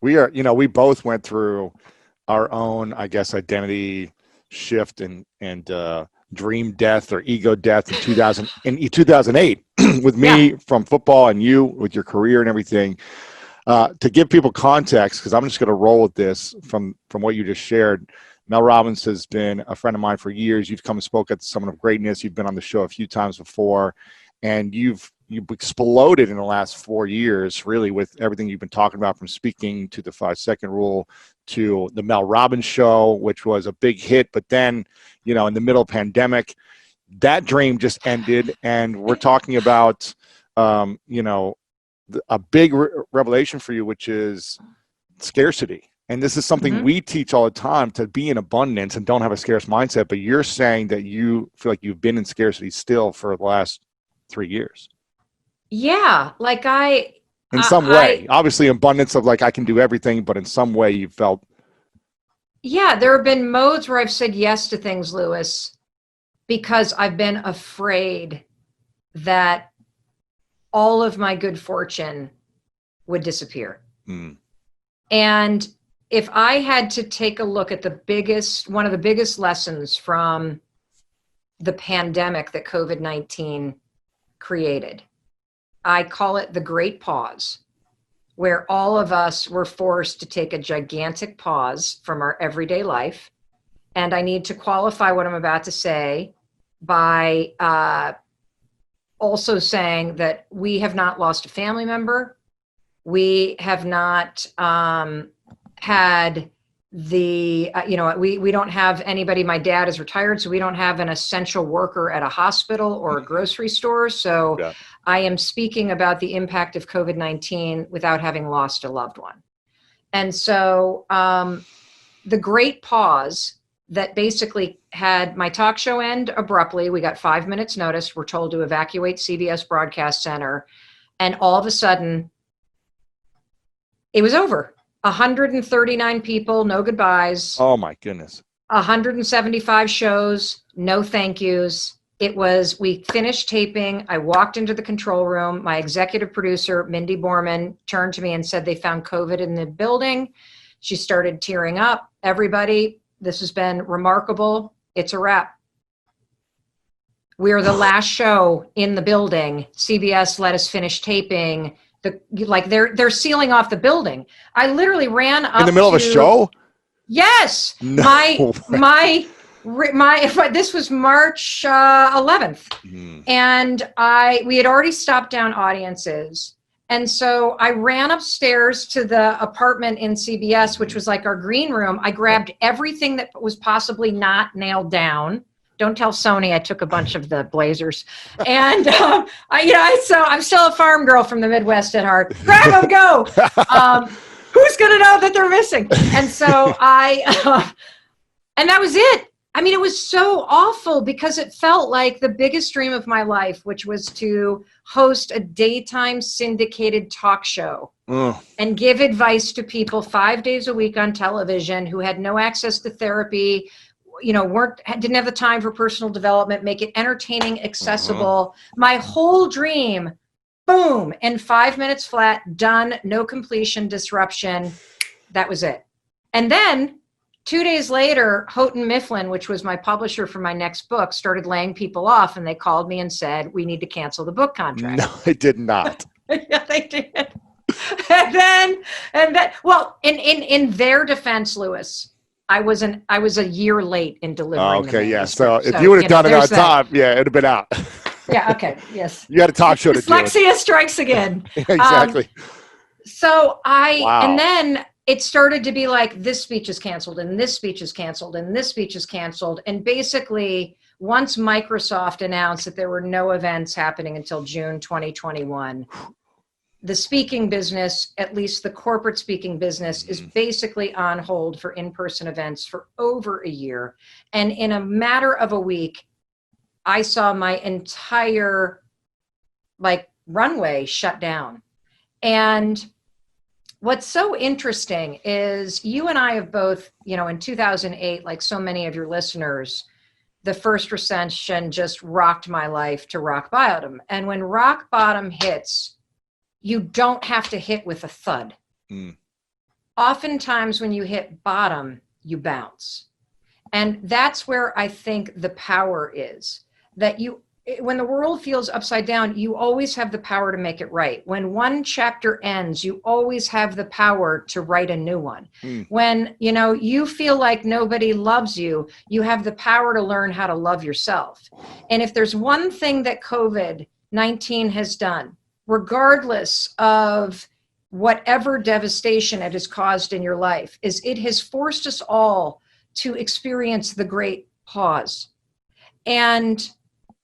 We both went through our own, I guess, identity shift and dream death or ego death in 2008 with me from football and you with your career and everything. To give people context, because I'm just going to roll with this from what you just shared. Mel Robbins has been a friend of mine for years. You've come and spoke at the Summit of Greatness. You've been on the show a few times before, and you've exploded in the last 4 years, really, with everything you've been talking about, from speaking to the 5-second rule to the Mel Robbins show, which was a big hit. But then, in the middle of pandemic, that dream just ended, and we're talking about, a big revelation for you, which is scarcity. And this is something we teach all the time, to be in abundance and don't have a scarce mindset. But you're saying that you feel like you've been in scarcity still for the last 3 years. Yeah. Like in some way, obviously abundance of like, I can do everything, but in some way you felt. Yeah. There have been modes where I've said yes to things, Lewis, because I've been afraid that all of my good fortune would disappear. And if I had to take a look at one of the biggest lessons from the pandemic that COVID-19 created, I call it the Great Pause, where all of us were forced to take a gigantic pause from our everyday life. And I need to qualify what I'm about to say by also saying that we have not lost a family member. We have not had the, we don't have anybody. My dad is retired, so we don't have an essential worker at a hospital or a grocery store. So I am speaking about the impact of COVID-19 without having lost a loved one. And so the Great Pause that basically had my talk show end abruptly. We got 5 minutes notice. We're told to evacuate CBS Broadcast Center. And all of a sudden, it was over. 139 people, no goodbyes. Oh my goodness. 175 shows, no thank yous. We finished taping. I walked into the control room. My executive producer, Mindy Borman, turned to me and said they found COVID in the building. She started tearing up. Everybody, this has been remarkable. It's a wrap. We are the last show in the building. CBS let us finish taping. They're sealing off the building. I literally ran up in the middle of a show. Yes, no. This was March 11th, and we had already stopped down audiences, and so I ran upstairs to the apartment in CBS, which was like our green room. I grabbed everything that was possibly not nailed down. Don't tell Sony I took a bunch of the blazers. And, I'm still a farm girl from the Midwest at heart. Grab them, go. Who's going to know that they're missing? And so and that was it. I mean, it was so awful because it felt like the biggest dream of my life, which was to host a daytime syndicated talk show and give advice to people 5 days a week on television who had no access to therapy, didn't have the time for personal development, make it entertaining, accessible. My whole dream, boom, in 5 minutes flat, done, no completion, disruption. That was it. And then 2 days later, Houghton Mifflin, which was my publisher for my next book, started laying people off, and they called me and said, we need to cancel the book contract. No, I did not. Yeah, they did. And then, well, in their defense, Lewis, I was a year late in delivering. Okay, the yeah. So manuscript. if you would have done it on there's that. time, yeah, it'd have been out. Yeah. Okay. Yes. You had a talk show to do. Dyslexia strikes again. Exactly. So Wow. and then it started to be like, this speech is canceled, and this speech is canceled, and this speech is canceled. And basically, once Microsoft announced that there were no events happening until June 2021, the speaking business, at least the corporate speaking business, is basically on hold for in-person events for over a year. And in a matter of a week, I saw my entire runway shut down. And what's so interesting is you and I have both, in 2008, like so many of your listeners, the first recession just rocked my life to rock bottom. And when rock bottom hits, you don't have to hit with a thud. Oftentimes when you hit bottom, you bounce. And that's where I think the power is, that when the world feels upside down, you always have the power to make it right. When one chapter ends, you always have the power to write a new one. When, you feel like nobody loves you, you have the power to learn how to love yourself. And if there's one thing that COVID-19 has done, regardless of whatever devastation it has caused in your life, is it has forced us all to experience the great pause. And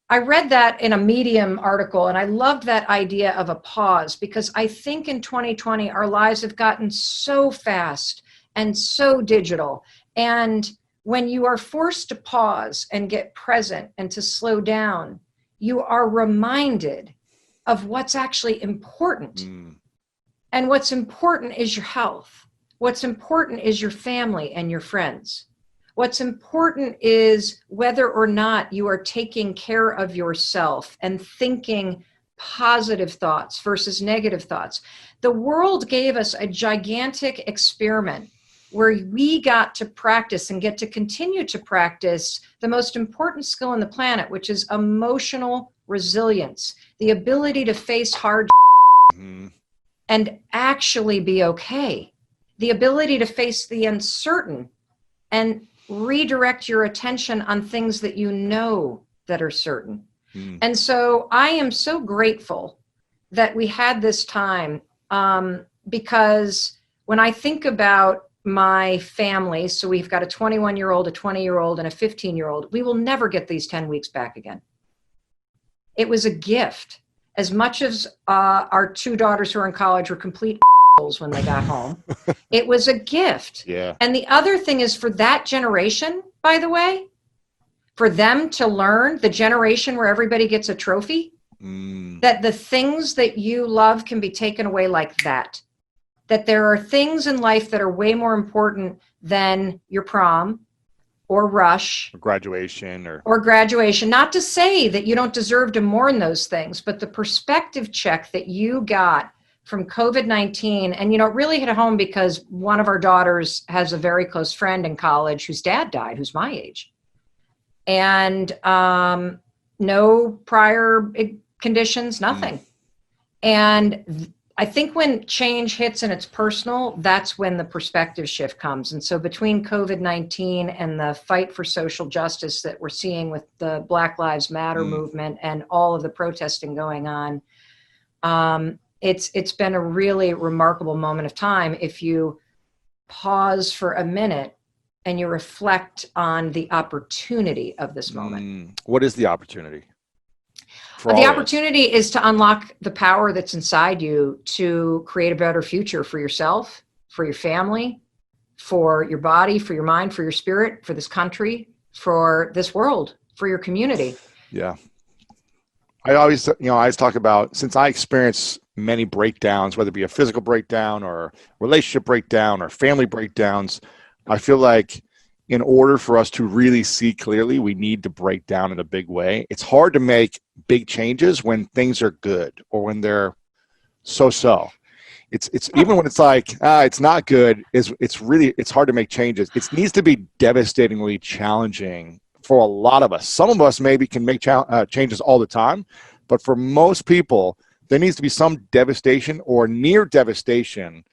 I read that in a Medium article, and I loved that idea of a pause, because I think in 2020, our lives have gotten so fast and so digital. And when you are forced to pause and get present and to slow down, you are reminded of what's actually important. And what's important is your health. What's important is your family and your friends. What's important is whether or not you are taking care of yourself and thinking positive thoughts versus negative thoughts. The world gave us a gigantic experiment where we got to practice and get to continue to practice the most important skill on the planet, which is emotional resilience, the ability to face hard and actually be okay, the ability to face the uncertain and redirect your attention on things that you know that are certain. And so I am so grateful that we had this time, because when I think about my family, so we've got a 21-year-old, a 20-year-old, and a 15-year-old, we will never get these 10 weeks back again. It was a gift. As much as our two daughters who are in college were complete when they got home, it was a gift. Yeah. And the other thing is, for that generation, by the way, for them to learn, the generation where everybody gets a trophy, that the things that you love can be taken away like that. That there are things in life that are way more important than your prom or rush. Or graduation. Or graduation. Not to say that you don't deserve to mourn those things, but the perspective check that you got from COVID-19, and it really hit home because one of our daughters has a very close friend in college whose dad died, who's my age, and no prior conditions, nothing. And I think when change hits and it's personal, that's when the perspective shift comes. And so between COVID-19 and the fight for social justice that we're seeing with the Black Lives Matter movement and all of the protesting going on, it's been a really remarkable moment of time if you pause for a minute and you reflect on the opportunity of this moment. What is the opportunity? The opportunity is to unlock the power that's inside you to create a better future for yourself, for your family, for your body, for your mind, for your spirit, for this country, for this world, for your community. Yeah. I always talk about, since I experience many breakdowns, whether it be a physical breakdown or relationship breakdown or family breakdowns, I feel like in order for us to really see clearly, we need to break down in a big way. It's hard to make big changes when things are good or when they're so-so. it's even when it's like it's not good, it's hard to make changes. It needs to be devastatingly challenging for a lot of us. Some of us maybe can make changes all the time, but for most people, there needs to be some devastation or near devastation,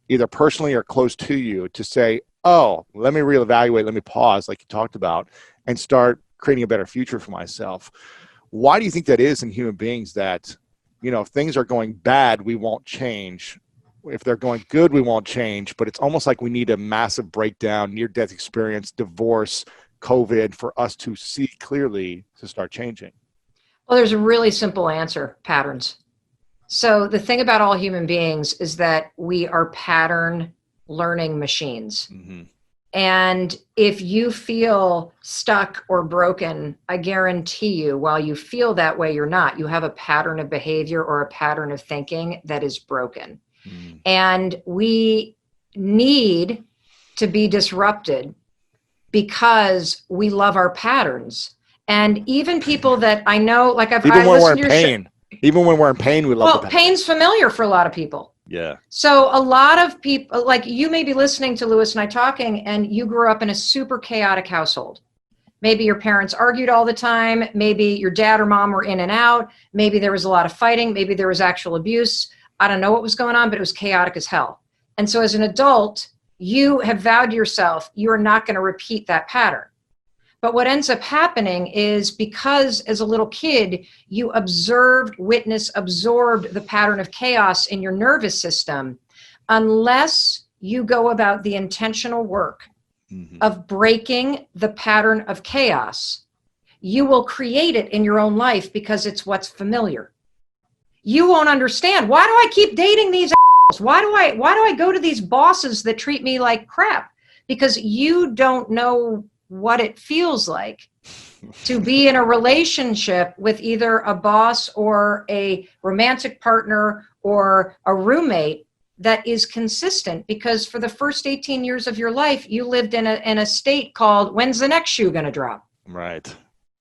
either personally or close to you, to say, oh, let me reevaluate, let me pause, like you talked about, and start creating a better future for myself. Why do you think that is in human beings, that, if things are going bad, we won't change? If they're going good, we won't change. But it's almost like we need a massive breakdown, near-death experience, divorce, COVID, for us to see clearly to start changing. Well, there's a really simple answer: patterns. So the thing about all human beings is that we are pattern learning machines. Mm-hmm. And if you feel stuck or broken, I guarantee you, while you feel that way, you're not. You have a pattern of behavior or a pattern of thinking that is broken. Mm. And we need to be disrupted because we love our patterns. And even people that I know, like even when we're in pain, even when we're in pain, we love the pain. Pain's familiar for a lot of people. Yeah. So a lot of people, like you may be listening to Lewis and I talking, and you grew up in a super chaotic household. Maybe your parents argued all the time. Maybe your dad or mom were in and out. Maybe there was a lot of fighting. Maybe there was actual abuse. I don't know what was going on, but it was chaotic as hell. And so as an adult, you have vowed to yourself, you are not going to repeat that pattern. But what ends up happening is, because as a little kid, you absorbed the pattern of chaos in your nervous system, unless you go about the intentional work of breaking the pattern of chaos, you will create it in your own life because it's what's familiar. You won't understand. Why do I keep dating these assholes? Why do I go to these bosses that treat me like crap? Because you don't know what it feels like to be in a relationship with either a boss or a romantic partner or a roommate that is consistent. Because for the first 18 years of your life, you lived in a state called, when's the next shoe going to drop? Right.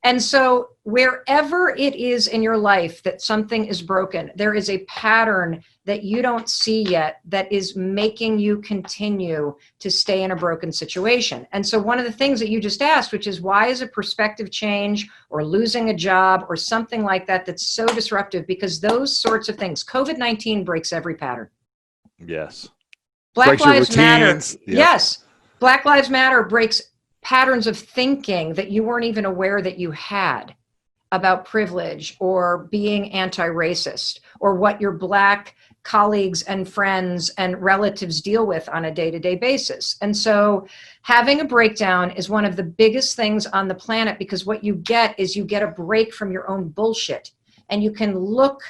And so wherever it is in your life that something is broken, there is a pattern that you don't see yet that is making you continue to stay in a broken situation. And so one of the things that you just asked, which is, why is a perspective change or losing a job or something like that that's so disruptive? Because those sorts of things, COVID-19 breaks every pattern. Yes. Black Lives Matter. Yep. Yes. Black Lives Matter breaks patterns of thinking that you weren't even aware that you had about privilege or being anti-racist, or what your Black colleagues and friends and relatives deal with on a day-to-day basis. And so having a breakdown is one of the biggest things on the planet, because what you get is you get a break from your own bullshit, and you can look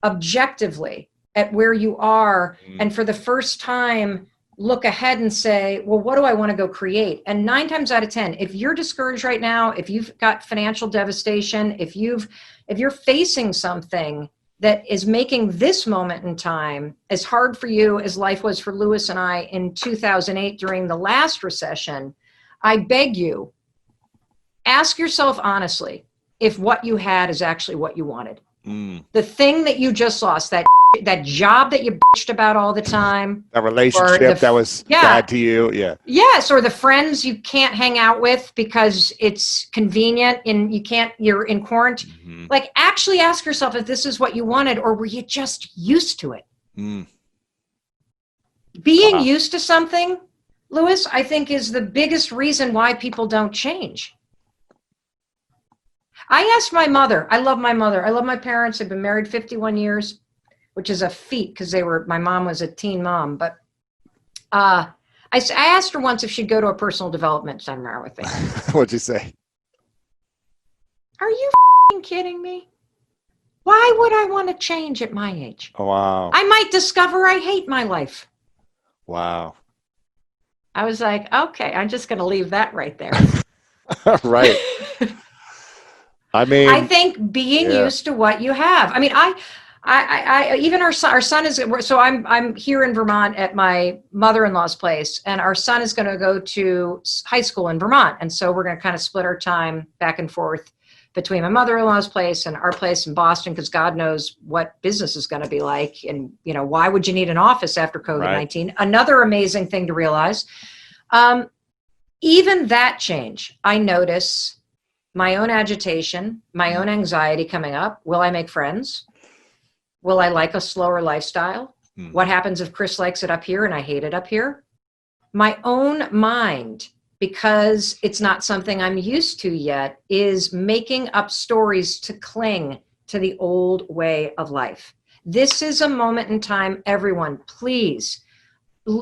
objectively at where you are, and for the first time look ahead and say, well, what do I want to go create? And 9 times out of 10, if you're discouraged right now, if you've got financial devastation, if you're facing something that is making this moment in time as hard for you as life was for Lewis and I in 2008 during the last recession, I beg you, ask yourself honestly if what you had is actually what you wanted. The thing that you just lost, that job that you bitched about all the time, that relationship that was bad to you, yes, or the friends you can't hang out with because it's convenient and you're in quarantine. Like, actually ask yourself if this is what you wanted, or were you just used to it? Being used to something, Lewis, I think is the biggest reason why people don't change. I asked my mother. I love my mother. I love my parents. They've been married 51 years, which is a feat because my mom was a teen mom. But I asked her once if she'd go to a personal development seminar with me. What'd you say? Are you kidding me? Why would I want to change at my age? Oh, wow. I might discover I hate my life. Wow. I was like, okay, I'm just going to leave that right there. Right. I mean, I think being used to what you have. I mean, I even our son is, so I'm here in Vermont at my mother-in-law's place, and our son is going to go to high school in Vermont. And so we're going to kind of split our time back and forth between my mother-in-law's place and our place in Boston, because God knows what business is going to be like. And, you know, why would you need an office after COVID-19? Right. Another amazing thing to realize. Even that change, I notice my own agitation, my own anxiety coming up. Will I make friends? Will I like a slower lifestyle? What happens if Chris likes it up here and I hate it up here? My own mind, because it's not something I'm used to yet, is making up stories to cling to the old way of life. This is a moment in time, everyone, please.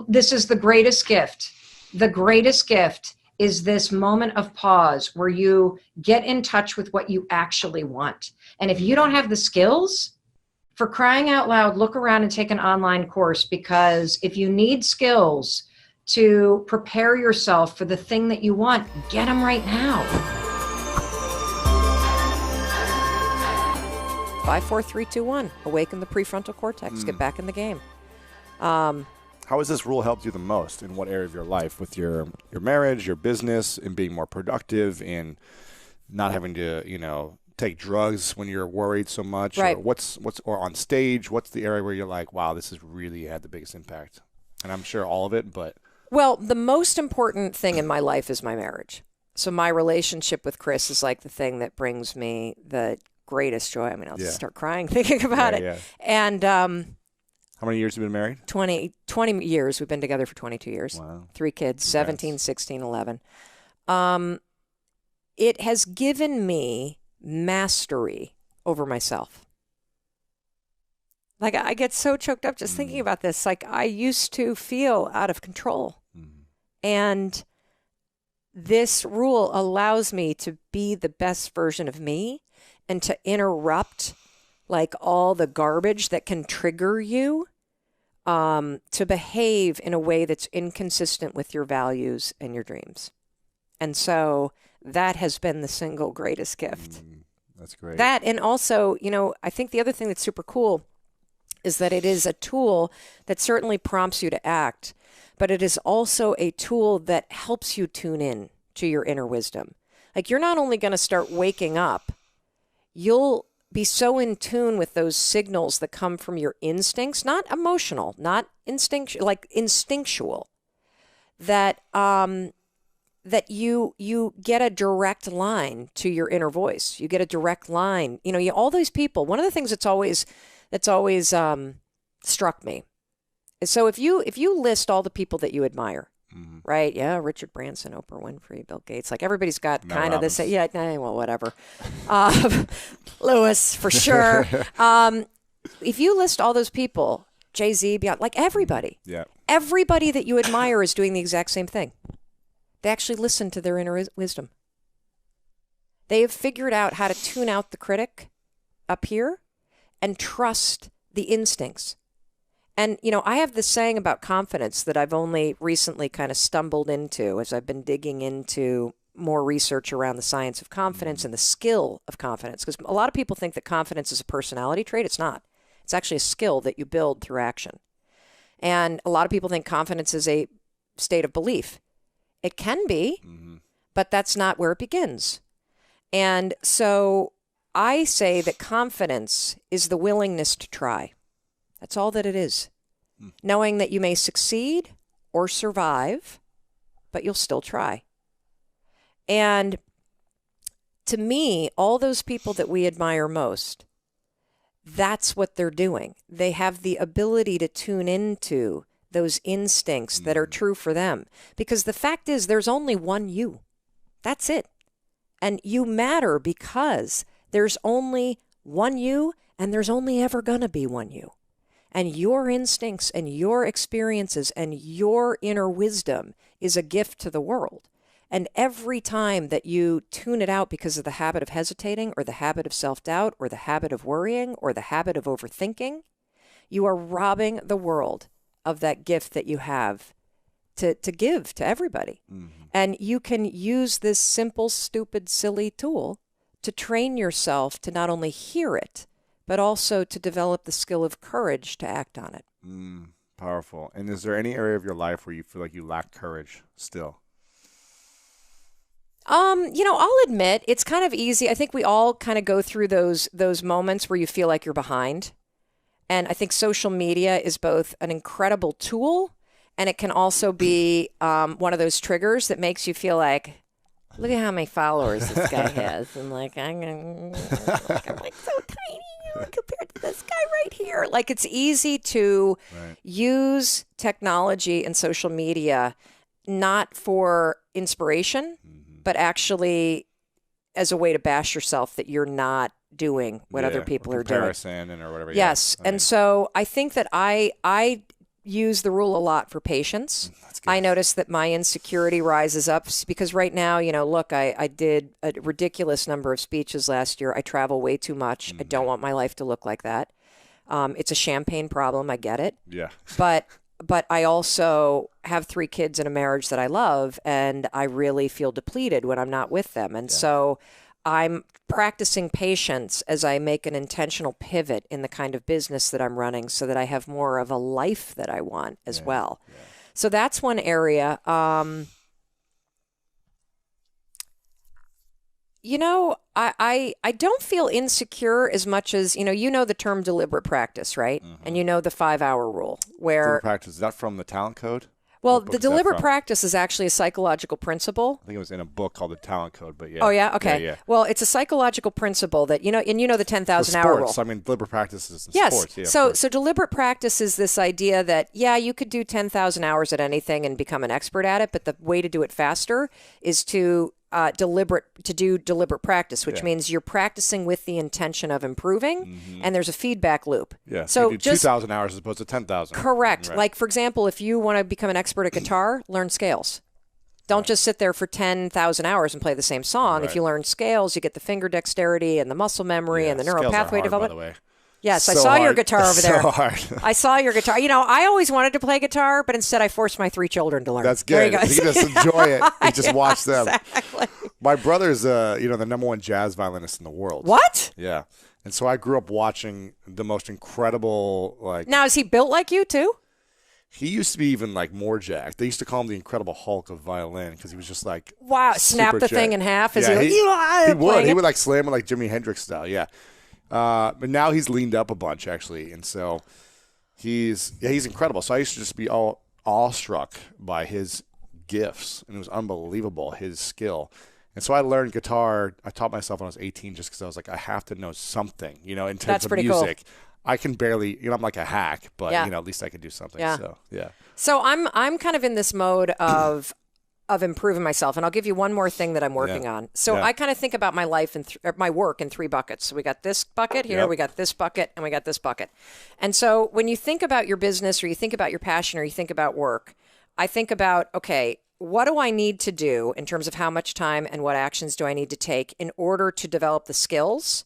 This is the greatest gift. The greatest gift is this moment of pause where you get in touch with what you actually want. And if you don't have the skills, for crying out loud, look around and take an online course, because if you need skills to prepare yourself for the thing that you want, get them right now. 5, 4, 3, 2, 1. Awaken the prefrontal cortex. Get back in the game. How has this rule helped you the most? In what area of your life? With your marriage, your business, in being more productive, in not having to, you know, take drugs when you're worried so much? Right. Or or on stage, what's the area where you're like, wow, this has really had the biggest impact? And I'm sure all of it, but... Well, the most important thing in my life is my marriage. So my relationship with Chris is like the thing that brings me the greatest joy. I mean, I'll just start crying thinking about it. Yeah. And how many years have you been married? 20 years. We've been together for 22 years. Wow. 3 kids, 17, 16, 11. It has given me mastery over myself. Like, I get so choked up just thinking about this. Like, I used to feel out of control. And this rule allows me to be the best version of me and to interrupt, like, all the garbage that can trigger you, to behave in a way that's inconsistent with your values and your dreams. And so that has been the single greatest gift. That's great. That, and also, you know, I think the other thing that's super cool is that it is a tool that certainly prompts you to act, but it is also a tool that helps you tune in to your inner wisdom. Like, you're not only going to start waking up, you'll be so in tune with those signals that come from your instincts, not emotional, not instinctual, like instinctual, that that you get a direct line to your inner voice. You get a direct line. You know, all those people. One of the things that's always struck me is, so if you list all the people that you admire, right? Yeah, Richard Branson, Oprah Winfrey, Bill Gates. Like, everybody's got kind of this. Yeah, well, whatever. Lewis, for sure. If you list all those people, Jay-Z, Beyonce, like everybody. Yeah. Everybody that you admire is doing the exact same thing. They actually listen to their inner wisdom. They have figured out how to tune out the critic up here and trust the instincts. And, you know, I have this saying about confidence that I've only recently kind of stumbled into as I've been digging into more research around the science of confidence and the skill of confidence. Because a lot of people think that confidence is a personality trait. It's not. It's actually a skill that you build through action. And a lot of people think confidence is a state of belief. It can be, but that's not where it begins. And so I say that confidence is the willingness to try. That's all that it is. Knowing that you may succeed or survive, but you'll still try. And to me, all those people that we admire most, that's what they're doing. They have the ability to tune into those instincts that are true for them. Because the fact is, there's only one you. That's it. And you matter because there's only one you, and there's only ever going to be one you. And your instincts and your experiences and your inner wisdom is a gift to the world. And every time that you tune it out because of the habit of hesitating or the habit of self-doubt or the habit of worrying or the habit of overthinking, you are robbing the world of that gift that you have to give to everybody. And you can use this simple, stupid, silly tool to train yourself to not only hear it, but also to develop the skill of courage to act on it. Powerful. And is there any area of your life where you feel like you lack courage still? I'll admit it's kind of easy. I think we all kind of go through those moments where you feel like you're behind. And I think social media is both an incredible tool, and it can also be one of those triggers that makes you feel like, look at how many followers this guy has. And like, I'm like so tiny compared to this guy right here. Like, it's easy to use technology and social media not for inspiration, but actually as a way to bash yourself that you're not doing what other people are doing. Comparison and or whatever. Yes. And so I think that I use the rule a lot for patience. I notice that my insecurity rises up because right now, look, I did a ridiculous number of speeches last year. I travel way too much. I don't want my life to look like that. It's a champagne problem. I get it. Yeah. But I also have 3 kids in a marriage that I love, and I really feel depleted when I'm not with them. And so I'm practicing patience as I make an intentional pivot in the kind of business that I'm running so that I have more of a life that I want as well. Yeah. So that's one area. I don't feel insecure as much as, the term deliberate practice, right? Mm-hmm. And the 5-hour rule where deliberate practice, is that from the Talent Code? Well, the deliberate practice is actually a psychological principle. I think it was in a book called The Talent Code, but yeah. Oh, yeah? Okay. Yeah. Well, it's a psychological principle that, and the 10,000-hour rule. I mean, deliberate practice is in sports. Yeah, so deliberate practice is this idea that, you could do 10,000 hours at anything and become an expert at it, but the way to do it faster is to do deliberate practice, which means you're practicing with the intention of improving, and there's a feedback loop. Yeah, so you do 2,000 hours as opposed to 10,000. Correct. Right. Like, for example, if you want to become an expert at guitar, learn scales. Don't just sit there for 10,000 hours and play the same song. Right. If you learn scales, you get the finger dexterity and the muscle memory and the neural pathway development. By the way. Yes, I saw your guitar over there. So hard. I saw your guitar. I always wanted to play guitar, but instead I forced my 3 children to learn. That's good. You just enjoy it. You just watch them. Exactly. My brother's, the number 1 jazz violinist in the world. What? Yeah. And so I grew up watching the most incredible, Now, is he built like you, too? He used to be even, more jacked. They used to call him the Incredible Hulk of violin because he was just wow, snap the thing in half. He would. He would, slam it like Jimi Hendrix style, yeah. But now he's leaned up a bunch, actually, and so he's incredible. So I used to just be all awestruck by his gifts, and it was unbelievable, his skill. And so I learned guitar. I taught myself when I was 18 just because I was like, I have to know something, in terms of music. Cool. I can barely, I'm like a hack, but at least I can do something. Yeah. So yeah. So I'm kind of in this mode of improving myself. And I'll give you one more thing that I'm working on. So I kind of think about my life and my work in 3 buckets. So we got this bucket here, we got this bucket, and we got this bucket. And so when you think about your business or you think about your passion or you think about work, I think about, okay, what do I need to do in terms of how much time and what actions do I need to take in order to develop the skills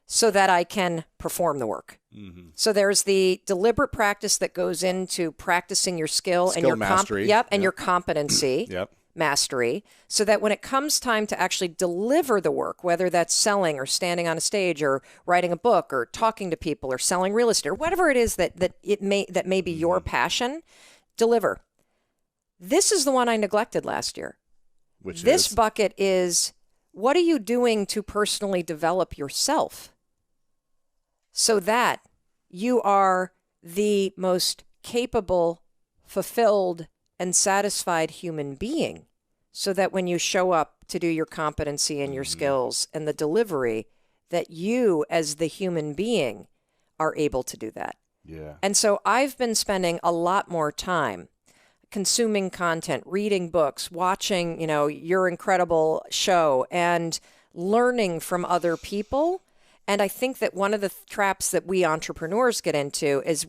so that I can perform the work? Mm-hmm. So there's the deliberate practice that goes into practicing your skill and your mastery. And your competency mastery, so that when it comes time to actually deliver the work, whether that's selling or standing on a stage or writing a book or talking to people or selling real estate or whatever it is that may be your passion, deliver. This is the one I neglected last year. This bucket is, what are you doing to personally develop yourself so that you are the most capable, fulfilled, and satisfied human being, so that when you show up to do your competency and your skills and the delivery, that you as the human being are able to do that. Yeah. And so I've been spending a lot more time consuming content, reading books, watching, your incredible show, and learning from other people. And I think that one of the traps that we entrepreneurs get into is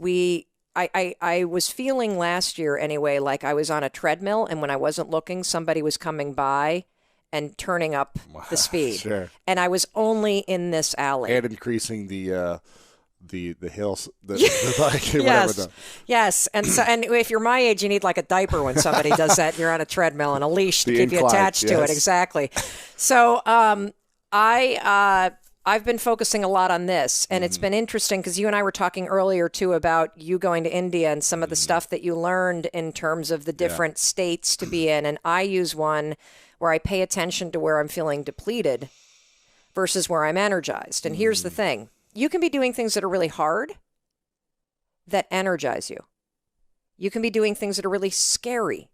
I was feeling last year anyway, like I was on a treadmill, and when I wasn't looking, somebody was coming by and turning up the speed. Sure. And I was only in this alley. And increasing the hills, Yes. And so, and if you're my age, you need like a diaper when somebody does that. You're on a treadmill and a leash to keep you attached to it. Exactly. So, I've been focusing a lot on this, and it's been interesting because you and I were talking earlier too about you going to India and some of the stuff that you learned in terms of the different states to be in. And I use one where I pay attention to where I'm feeling depleted versus where I'm energized. And here's the thing. You can be doing things that are really hard that energize you. You can be doing things that are really scary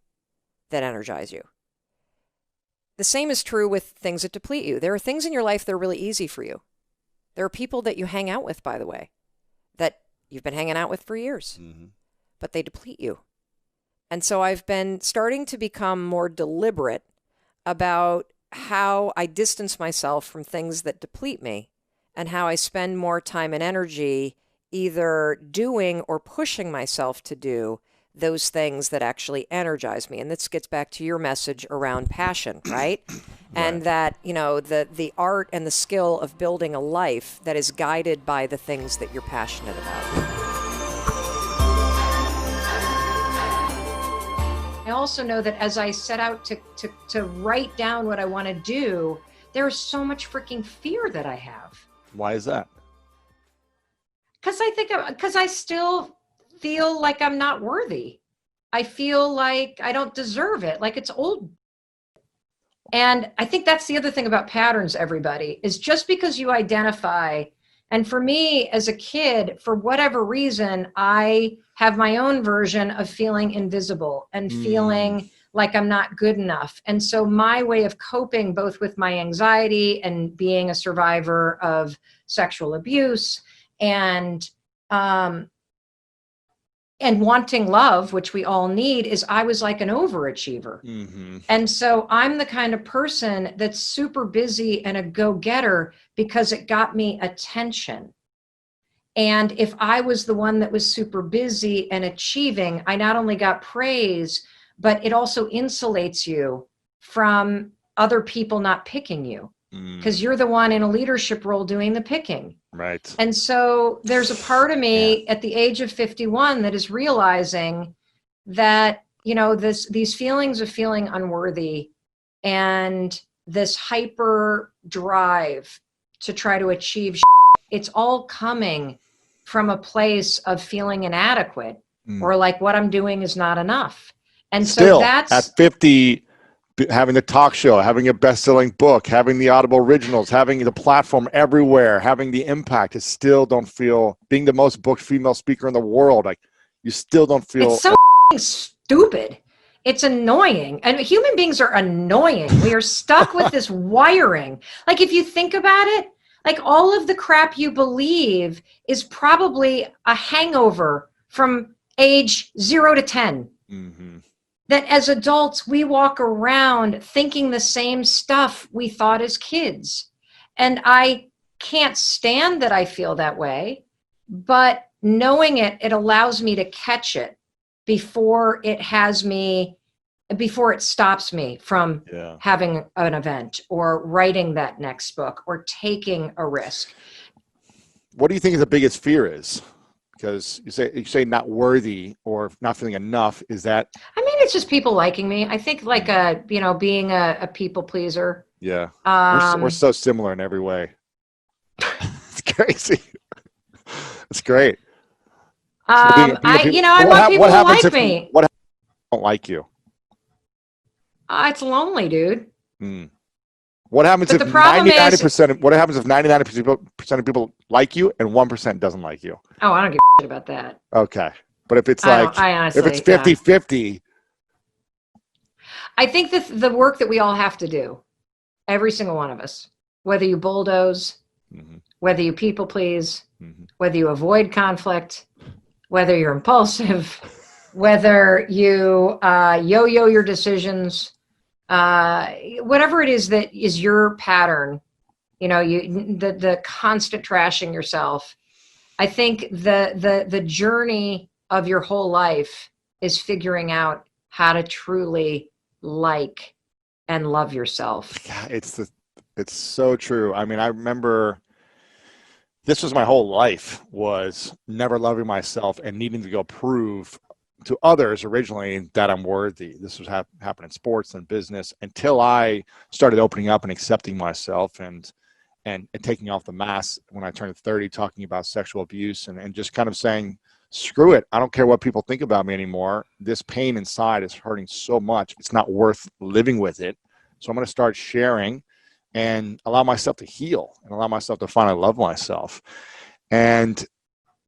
that energize you. The same is true with things that deplete you. There are things in your life that are really easy for you. There are people that you hang out with, by the way, that you've been hanging out with for years, but they deplete you. And so I've been starting to become more deliberate about how I distance myself from things that deplete me and how I spend more time and energy either doing or pushing myself to do those things that actually energize me. And this gets back to your message around passion, right? And that, you know, the art and the skill of building a life that is guided by the things that you're passionate about. I also know that as I set out to write down what I want to do, there's so much freaking fear that I have. Why is that? Because I still feel like I'm not worthy. I feel like I don't deserve it, like it's old. And I think that's the other thing about patterns, everybody, is just because you identify, and for me as a kid, for whatever reason, I have my own version of feeling invisible and feeling like I'm not good enough. And so my way of coping both with my anxiety and being a survivor of sexual abuse and wanting love, which we all need, is I was like an overachiever. And so I'm the kind of person that's super busy and a go-getter because it got me attention. And if I was the one that was super busy and achieving, I not only got praise, but it also insulates you from other people not picking you because you're the one in a leadership role doing the picking. Right. And so there's a part of me at the age of 51 that is realizing that, you know, these feelings of feeling unworthy and this hyper drive to try to achieve, it's all coming from a place of feeling inadequate or like what I'm doing is not enough. And Still, so that's at 50, having the talk show, having a best-selling book, having the Audible originals, having the platform everywhere, having the impact, it still don't feel, being the most booked female speaker in the world, like you still don't feel. It's so stupid. It's annoying. And human beings are annoying. We are stuck with this wiring. Like if you think about it, like all of the crap you believe is probably a hangover from age 0 to 10. That as adults, we walk around thinking the same stuff we thought as kids. And I can't stand that I feel that way, but knowing it, it allows me to catch it before it stops me from having an event or writing that next book or taking a risk. What do you think the biggest fear is? Because you say not worthy or not feeling enough. Is that? I mean, it's just people liking me. I think like being a people pleaser. Yeah, we're so similar in every way. It's crazy. It's great. I want people to like me. What happens if they don't like you? It's lonely, dude. What happens if the problem 99%? What happens if 99% of people like you and 1% doesn't like you? Oh, I don't give a shit about that. Okay, but if it's honestly, if it's 50-50, I think that the work that we all have to do, every single one of us, whether you bulldoze, whether you people please, whether you avoid conflict, whether you're impulsive, whether you yo-yo your decisions. Whatever it is that is your pattern, you know, the constant trashing yourself. I think the journey of your whole life is figuring out how to truly like and love yourself. Yeah, it's so true. I mean, I remember this was my whole life, was never loving myself and needing to go prove to others originally that I'm worthy. This was happening in sports and business until I started opening up and accepting myself and and taking off the mask when I turned 30, talking about sexual abuse and just kind of saying, screw it. I don't care what people think about me anymore. This pain inside is hurting so much. It's not worth living with it. So I'm going to start sharing and allow myself to heal and allow myself to finally love myself. And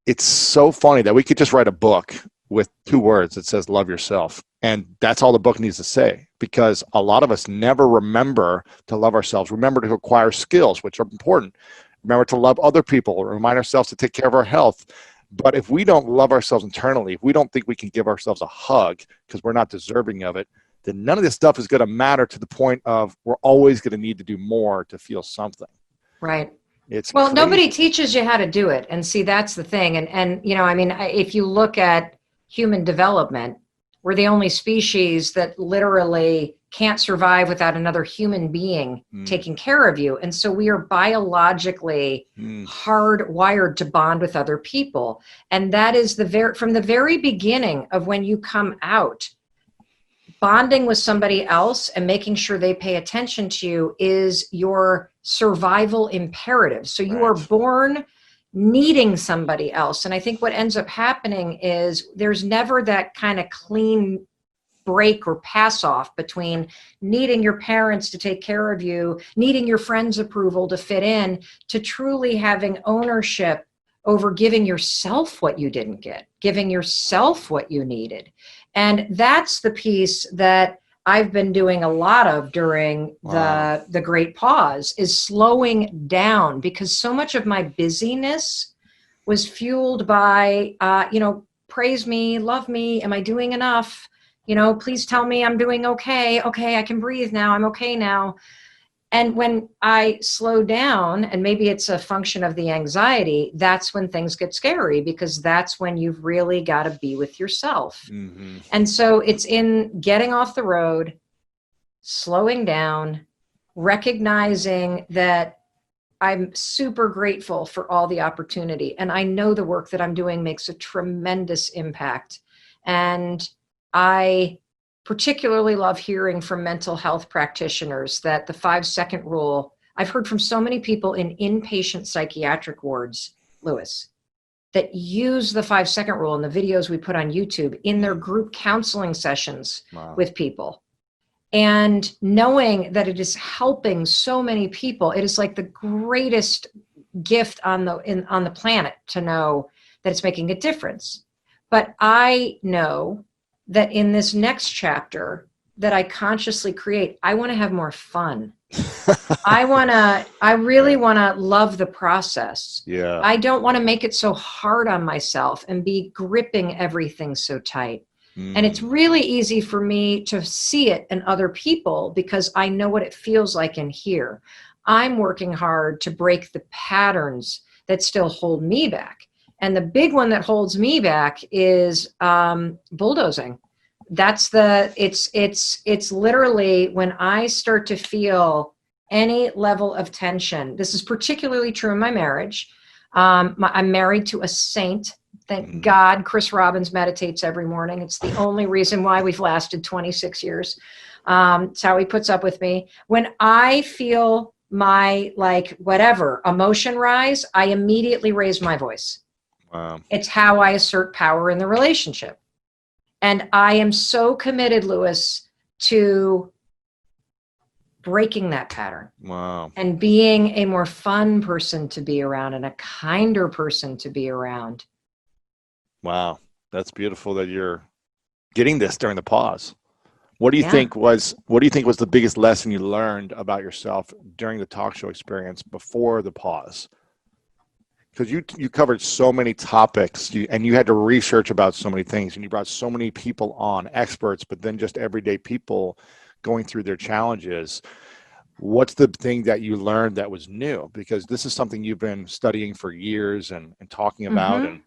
it's so funny that we could just write a book with 2 words that says love yourself. And that's all the book needs to say, because a lot of us never remember to love ourselves, remember to acquire skills, which are important, remember to love other people, remind ourselves to take care of our health. But if we don't love ourselves internally, if we don't think we can give ourselves a hug because we're not deserving of it, then none of this stuff is going to matter, to the point of we're always going to need to do more to feel something. Right. It's well, crazy. Nobody teaches you how to do it. And see, that's the thing. And I mean, if you look at human development, we're the only species that literally can't survive without another human being taking care of you. And so we are biologically hardwired to bond with other people. And that is from the very beginning of when you come out, bonding with somebody else and making sure they pay attention to you is your survival imperative. So you are born needing somebody else. And I think what ends up happening is there's never that kind of clean break or pass off between needing your parents to take care of you, needing your friends' approval to fit in, to truly having ownership over giving yourself what you didn't get, giving yourself what you needed. And that's the piece that I've been doing a lot of during the great pause, is slowing down, because so much of my busyness was fueled by, praise me, love me. Am I doing enough? Please tell me I'm doing okay. Okay, I can breathe now. I'm okay now. And when I slow down, and maybe it's a function of the anxiety, that's when things get scary, because that's when you've really got to be with yourself. Mm-hmm. And so it's in getting off the road, slowing down, recognizing that I'm super grateful for all the opportunity. And I know the work that I'm doing makes a tremendous impact. And I particularly love hearing from mental health practitioners that the 5-second rule, I've heard from so many people in inpatient psychiatric wards, Lewis, that use the 5-second rule in the videos we put on YouTube in their group counseling sessions with people. And knowing that it is helping so many people, it is like the greatest gift on the planet to know that it's making a difference. But I know that in this next chapter that I consciously create, I want to have more fun. I really want to love the process. Yeah. I don't want to make it so hard on myself and be gripping everything so tight. And it's really easy for me to see it in other people because I know what it feels like in here. I'm working hard to break the patterns that still hold me back. And the big one that holds me back is bulldozing. It's literally when I start to feel any level of tension. This is particularly true in my marriage. I'm married to a saint. Thank God Chris Robbins meditates every morning. It's the only reason why we've lasted 26 years. It's how he puts up with me. When I feel my whatever emotion rise, I immediately raise my voice. Wow. It's how I assert power in the relationship. And I am so committed, Lewis, to breaking that pattern. Wow. And being a more fun person to be around and a kinder person to be around. Wow. That's beautiful that you're getting this during the pause. What do you think was the biggest lesson you learned about yourself during the talk show experience before the pause? Because you covered so many topics and you had to research about so many things, and you brought so many people on, experts, but then just everyday people going through their challenges. What's the thing that you learned that was new? Because this is something you've been studying for years and talking about. Mm-hmm. And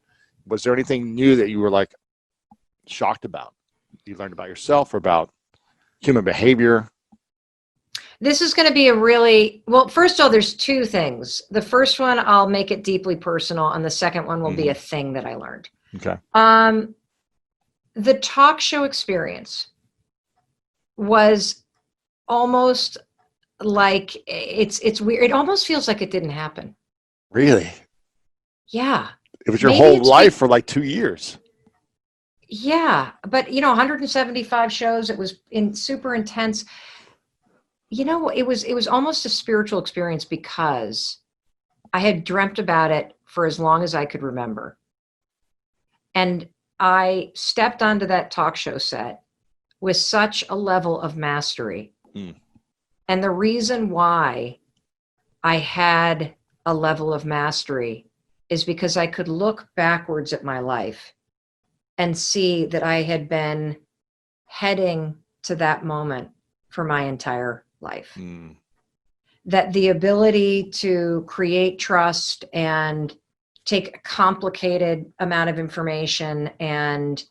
was there anything new that you were shocked about? You learned about yourself or about human behavior? This is going to be first of all, there's 2 things. The first one, I'll make it deeply personal, and the second one will be a thing that I learned. Okay. The talk show experience was almost like it's weird. It almost feels like it didn't happen. Really? Yeah. It was your Maybe whole it's life for like 2 years. Yeah, but 175 shows. It was super intense. It was almost a spiritual experience because I had dreamt about it for as long as I could remember. And I stepped onto that talk show set with such a level of mastery. And the reason why I had a level of mastery is because I could look backwards at my life and see that I had been heading to that moment for my entire life. That the ability to create trust and take a complicated amount of information and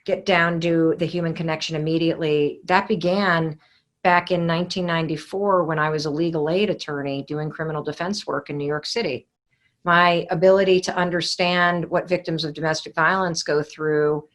get down to the human connection immediately, that began back in 1994 when I was a legal aid attorney doing criminal defense work in New York City. My ability to understand what victims of domestic violence go through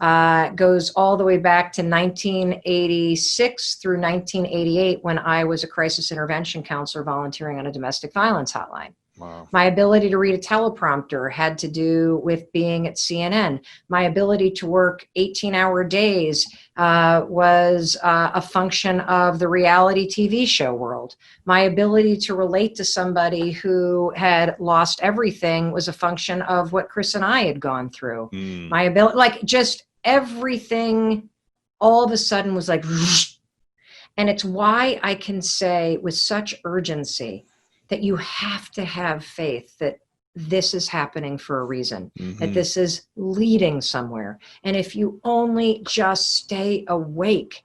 goes all the way back to 1986 through 1988 when I was a crisis intervention counselor volunteering on a domestic violence hotline. Wow. My ability to read a teleprompter had to do with being at CNN. My ability to work 18-hour days was a function of the reality TV show world. My ability to relate to somebody who had lost everything was a function of what Chris and I had gone through. My ability, like just everything all of a sudden was like, and it's why I can say with such urgency that you have to have faith that this is happening for a reason, that this is leading somewhere. And if you only just stay awake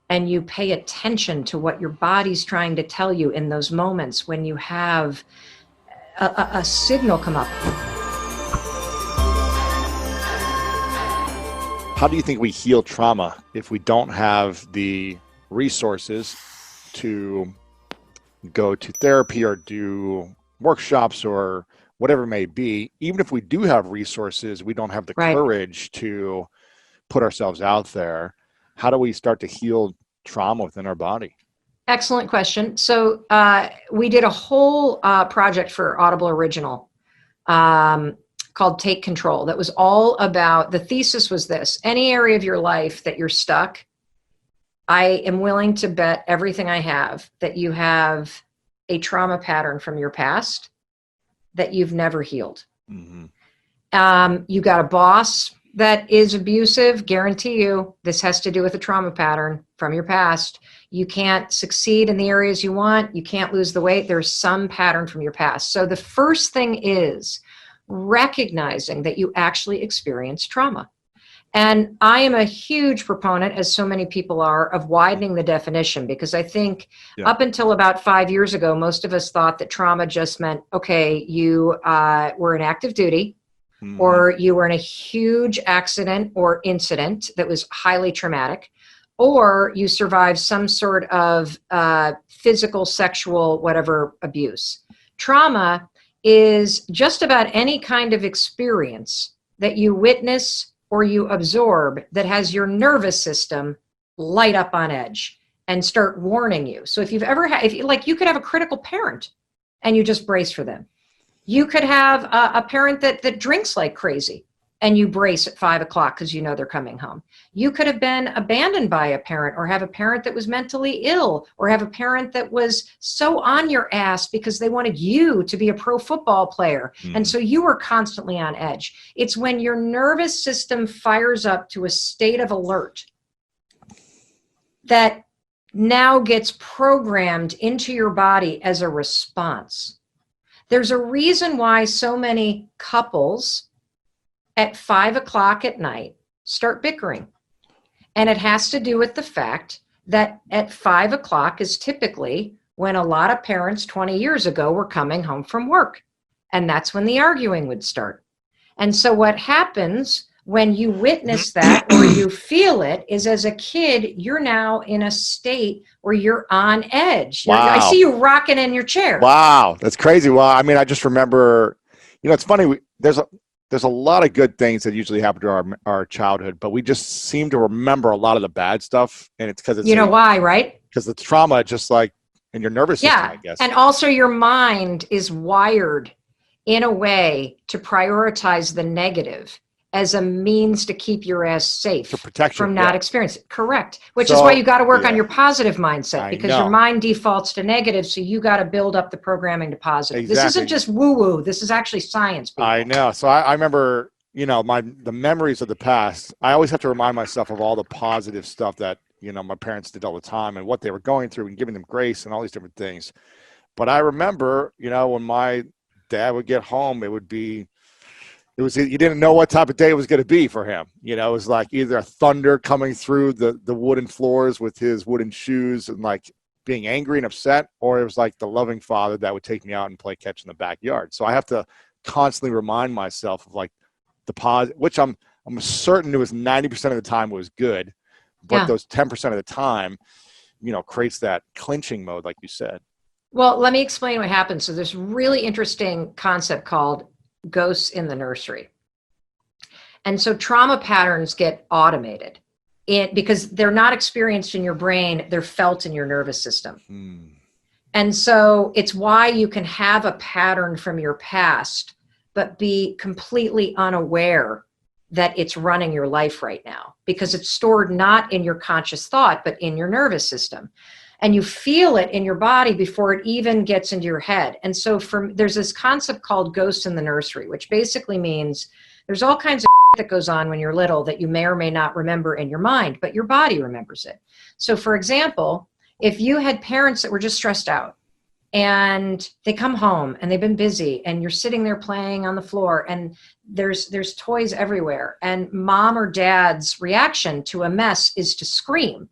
and you pay attention to what your body's trying to tell you in those moments when you have a signal come up. How do you think we heal trauma if we don't have the resources to go to therapy or do workshops or whatever it may be? Even if we do have resources, we don't have the courage to put ourselves out there. How do we start to heal trauma within our body? Excellent question. So we did a whole project for Audible Original called Take Control. That was all about, the thesis was this: any area of your life that you're stuck, I am willing to bet everything I have that you have a trauma pattern from your past that you've never healed. You got a boss that is abusive, guarantee you this has to do with a trauma pattern from your past. You can't succeed in the areas you want. You can't lose the weight. There's some pattern from your past. So the first thing is recognizing that you actually experienced trauma. And I am a huge proponent, as so many people are, of widening the definition, because I think up until about 5 years ago, most of us thought that trauma just meant, okay, you were in active duty, or you were in a huge accident or incident that was highly traumatic, or you survived some sort of physical, sexual, whatever abuse. Trauma is just about any kind of experience that you witness or you absorb that has your nervous system light up on edge and start warning you. So if you've ever had, you could have a critical parent and you just brace for them. You could have a parent that drinks like crazy and you brace at 5 o'clock because you know they're coming home. You could have been abandoned by a parent, or have a parent that was mentally ill, or have a parent that was so on your ass because they wanted you to be a pro football player. And so you were constantly on edge. It's when your nervous system fires up to a state of alert that now gets programmed into your body as a response. There's a reason why so many couples at 5 o'clock at night start bickering. And it has to do with the fact that at 5 o'clock is typically when a lot of parents 20 years ago were coming home from work. And that's when the arguing would start. And so what happens when you witness that or you feel it is, as a kid, you're now in a state where you're on edge. Wow. I see you rocking in your chair. Wow, that's crazy. Well, I mean, I just remember, it's funny. There's a lot of good things that usually happen to our childhood, but we just seem to remember a lot of the bad stuff. And it's because it's, why, right? Because the trauma just in your nervous system, Yeah. I guess. And also your mind is wired in a way to prioritize the negative as a means to keep your ass safe For protection, from not yeah. experiencing it. Correct. Which is So, why you got to work on yeah. your positive mindset, I because your know. mind defaults to negative. So you got to build up the programming to positive. This Exactly. isn't just woo woo. This is actually science, people. I know. So I remember, you know, the memories of the past. I always have to remind myself of all the positive stuff that, you know, my parents did all the time and what they were going through and giving them grace and all these different things. But I remember, you know, when my dad would get home, you didn't know what type of day it was going to be for him. You know, it was like either a thunder coming through the wooden floors with his wooden shoes and like being angry and upset, or it was like the loving father that would take me out and play catch in the backyard. So I have to constantly remind myself of like the positive, which I'm certain it was 90% of the time was good, but Yeah. those 10% of the time, you know, creates that clinching mode, like you said. Well, let me explain what happens. So there's a really interesting concept called ghosts in the nursery. And so trauma patterns get automated because they're not experienced in your brain, they're felt in your nervous system. And so it's why you can have a pattern from your past, but be completely unaware that it's running your life right now, because it's stored not in your conscious thought, but in your nervous system. And you feel it in your body before it even gets into your head. And so there's this concept called ghosts in the nursery, which basically means there's all kinds of that goes on when you're little that you may or may not remember in your mind, but your body remembers it. So for example, if you had parents that were just stressed out and they come home and they've been busy and you're sitting there playing on the floor and there's toys everywhere, and mom or dad's reaction to a mess is to scream,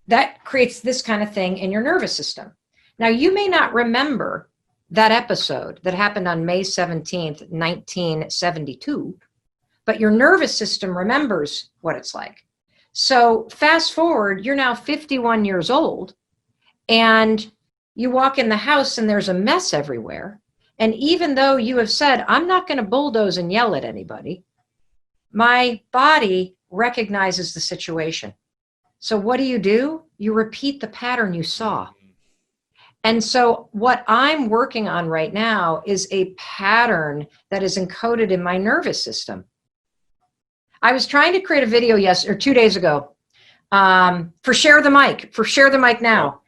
that creates this kind of thing in your nervous system. Now, you may not remember that episode that happened on May 17th, 1972, but your nervous system remembers what it's like. So fast forward, you're now 51 years old and you walk in the house and there's a mess everywhere. And even though you have said, I'm not going to bulldoze and yell at anybody, my body recognizes the situation. So what do? You repeat the pattern you saw. And so what I'm working on right now is a pattern that is encoded in my nervous system. I was trying to create a video 2 days ago for Share the Mic now.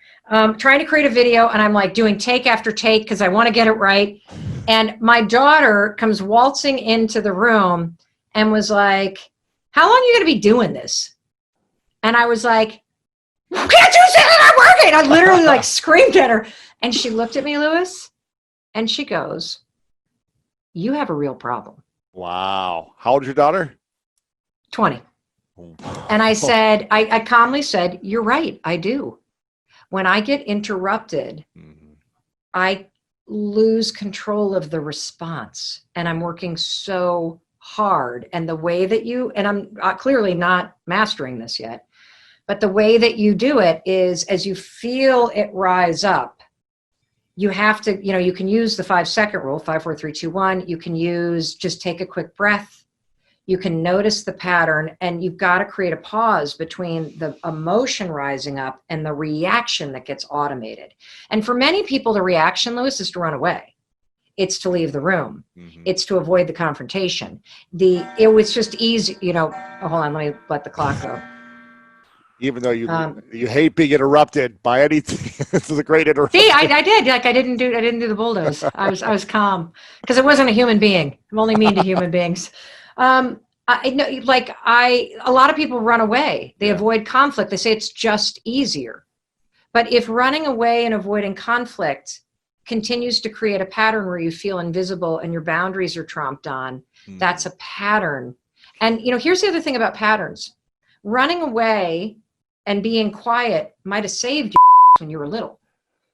Trying to create a video, and I'm like doing take after take because I want to get it right. And my daughter comes waltzing into the room and was like, how long are you going to be doing this? And I was like, can't you see that I'm working? I literally like screamed at her. And she looked at me, Lewis, and she goes, you have a real problem. Wow. How old is your daughter? 20. And I said, I calmly said, you're right, I do. When I get interrupted, I lose control of the response. And I'm working so hard. And the way that and I'm clearly not mastering this yet, but the way that you do it is as you feel it rise up, you have to, you can use the 5-second rule, 5, 4, 3, 2, 1. You can use just take a quick breath. You can notice the pattern, and you've got to create a pause between the emotion rising up and the reaction that gets automated. And for many people, the reaction, Lewis, is to run away. It's to leave the room. It's to avoid the confrontation. It was just easy, hold on, let me let the clock go. Even though you hate being interrupted by anything, this is a great interruption. See, I did. Like I didn't do the bulldoze. I was calm because it wasn't a human being. I'm only mean to human beings. A lot of people run away. They avoid conflict. They say it's just easier. But if running away and avoiding conflict continues to create a pattern where you feel invisible and your boundaries are tromped on, that's a pattern. And here's the other thing about patterns. Running away and being quiet might have saved you when you were little.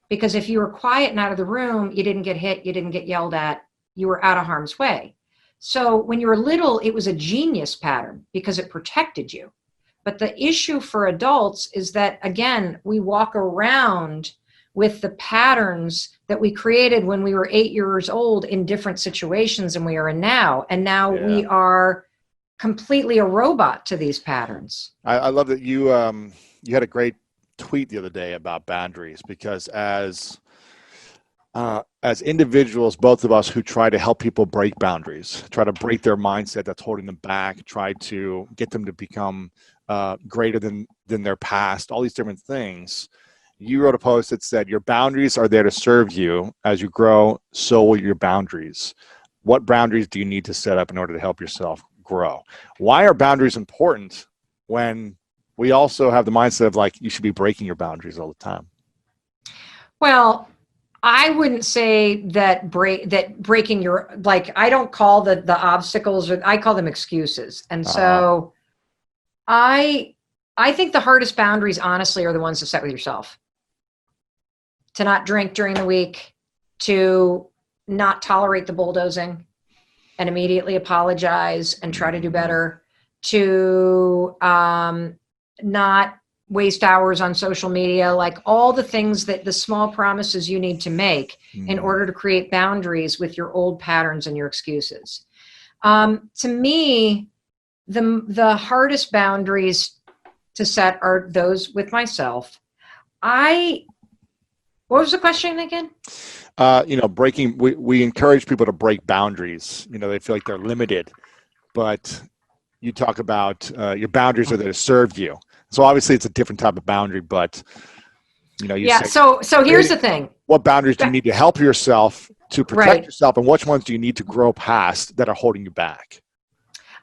Because if you were quiet and out of the room, you didn't get hit, you didn't get yelled at, you were out of harm's way. So when you were little, it was a genius pattern because it protected you. But the issue for adults is that, again, we walk around with the patterns that we created when we were 8 years old in different situations than we are in now. And now we are completely a robot to these patterns. I love that you had a great tweet the other day about boundaries, because as individuals, both of us who try to help people break boundaries, try to break their mindset that's holding them back, try to get them to become greater than their past, all these different things. You wrote a post that said, your boundaries are there to serve you. As you grow, so will your boundaries. What boundaries do you need to set up in order to help yourself grow? Why are boundaries important when we also have the mindset of like, you should be breaking your boundaries all the time? Well, I wouldn't say that breaking your, like, I don't call the obstacles, or I call them excuses. And so I think the hardest boundaries, honestly, are the ones to set with yourself. To not drink during the week, to not tolerate the bulldozing and immediately apologize and try to do better, to not waste hours on social media, like all the things that the small promises you need to make in order to create boundaries with your old patterns and your excuses. To me, the hardest boundaries to set are those with myself. What was the question again? Breaking, we encourage people to break boundaries. They feel like they're limited, but you talk about your boundaries are there to serve you. So obviously it's a different type of boundary, but so here's the thing. What boundaries do you need to help yourself to protect yourself, and which ones do you need to grow past that are holding you back?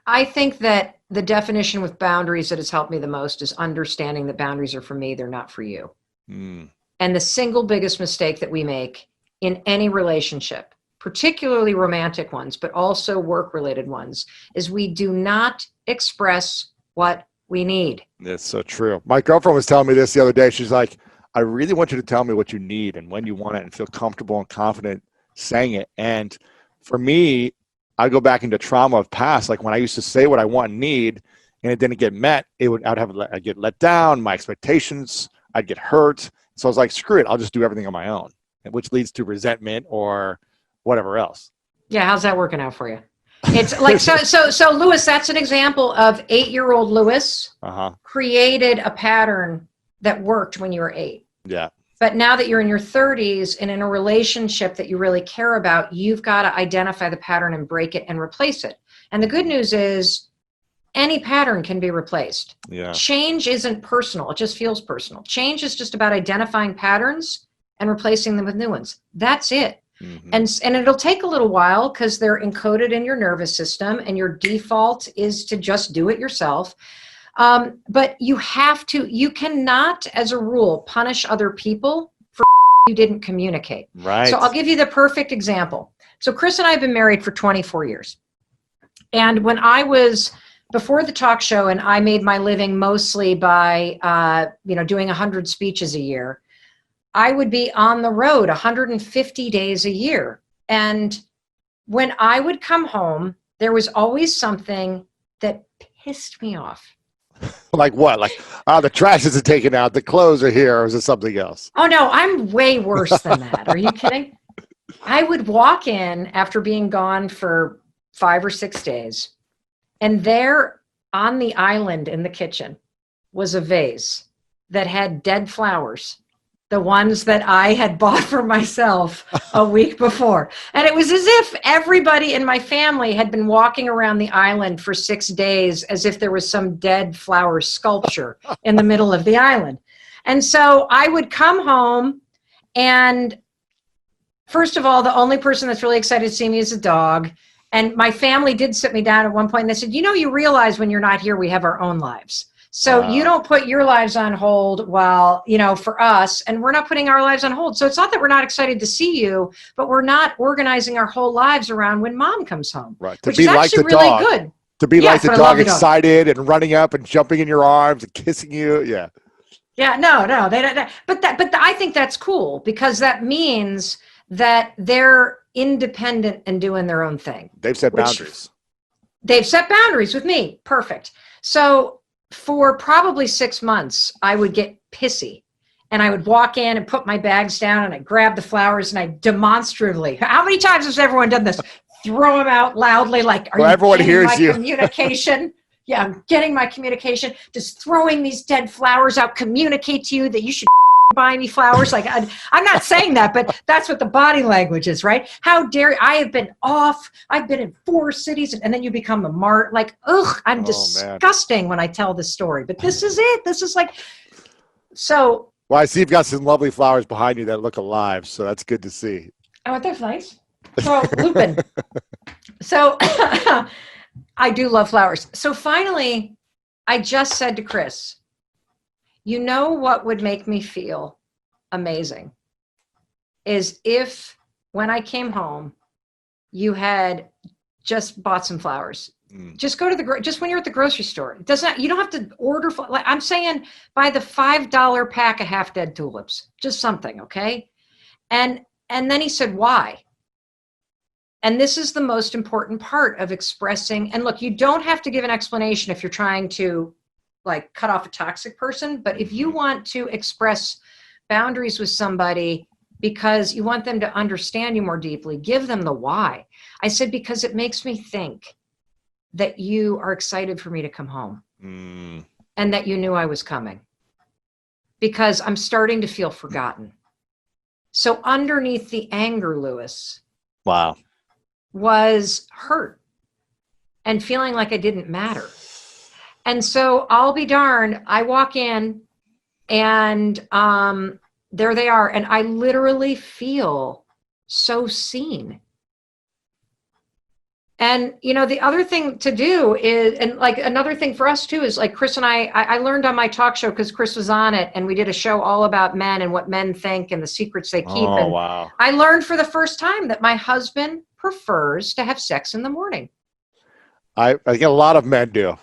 I think that the definition with boundaries that has helped me the most is understanding that boundaries are for me, they're not for you. And the single biggest mistake that we make in any relationship, particularly romantic ones, but also work-related ones, is we do not express what we need. That's so true. My girlfriend was telling me this the other day. She's like, I really want you to tell me what you need and when you want it, and feel comfortable and confident saying it. And for me, I go back into trauma of past, like when I used to say what I want and need and it didn't get met, I'd get let down, my expectations, I'd get hurt. So I was like, screw it, I'll just do everything on my own, which leads to resentment or whatever else. Yeah, how's that working out for you? It's like, so Lewis, that's an example of 8-year-old Lewis created a pattern that worked when you were 8. Yeah. But now that you're in your 30s and in a relationship that you really care about, you've got to identify the pattern and break it and replace it. And the good news is any pattern can be replaced. Yeah. Change isn't personal. It just feels personal. Change is just about identifying patterns and replacing them with new ones. That's it. And it'll take a little while because they're encoded in your nervous system, and your default is to just do it yourself. But you cannot, as a rule, punish other people for you didn't communicate. Right. So I'll give you the perfect example. So Chris and I have been married for 24 years. And when I was before the talk show, and I made my living mostly by, doing 100 speeches a year, I would be on the road 150 days a year. And when I would come home, there was always something that pissed me off. Like what? Like, the trash isn't taken out, the clothes are here, or is it something else? Oh no, I'm way worse than that. Are you kidding? I would walk in after being gone for 5 or 6 days, and there on the island in the kitchen was a vase that had dead flowers. The ones that I had bought for myself a week before. And it was as if everybody in my family had been walking around the island for 6 days as if there was some dead flower sculpture in the middle of the island. And so I would come home, and first of all, the only person that's really excited to see me is a dog. And my family did sit me down at one point and they said, you realize when you're not here, we have our own lives. So you don't put your lives on hold while, for us, and we're not putting our lives on hold. So it's not that we're not excited to see you, but we're not organizing our whole lives around when mom comes home. Right. Which is actually really good. To be like the dog, excited and running up and jumping in your arms and kissing you. Yeah. Yeah, no. But I think that's cool because that means that they're independent and doing their own thing. They've set boundaries. They've set boundaries with me. Perfect. So for probably 6 months, I would get pissy and I would walk in and put my bags down and I'd grab the flowers and I demonstratively, how many times has everyone done this? Throw them out loudly, like, are you everyone hears my you. Communication? Yeah, I'm getting my communication, just throwing these dead flowers out, communicate to you that you should buy me flowers. Like, I'm not saying that, but that's what the body language is, right? How dare you? I have been off. I've been in 4 cities, and then you become a mart. Like, ugh, I'm disgusting when I tell this story. But this is it. This is like, so. Well, I see you've got some lovely flowers behind you that look alive, so that's good to see. Oh, that's nice. So, Lupin. So, I do love flowers. So finally, I just said to Chris, you know what would make me feel amazing is if when I came home, you had just bought some flowers. Just go to just when you're at the grocery store. It doesn't, you don't have to order, like I'm saying, buy the $5 pack of half dead tulips, just something. Okay. And then he said, why? And this is the most important part of expressing. And look, you don't have to give an explanation if you're trying to like cut off a toxic person. But if you want to express boundaries with somebody because you want them to understand you more deeply, give them the why. I said, because it makes me think that you are excited for me to come home and that you knew I was coming because I'm starting to feel forgotten. So underneath the anger, Lewis. Wow. Was hurt and feeling like I didn't matter. And so I'll be darned, I walk in and there they are. And I literally feel so seen. And, you know, the other thing to do is, and like another thing for us too, is like Chris and I learned on my talk show because Chris was on it and we did a show all about men and what men think and the secrets they keep. Oh, and wow. I learned for the first time that my husband prefers to have sex in the morning. I think a lot of men do.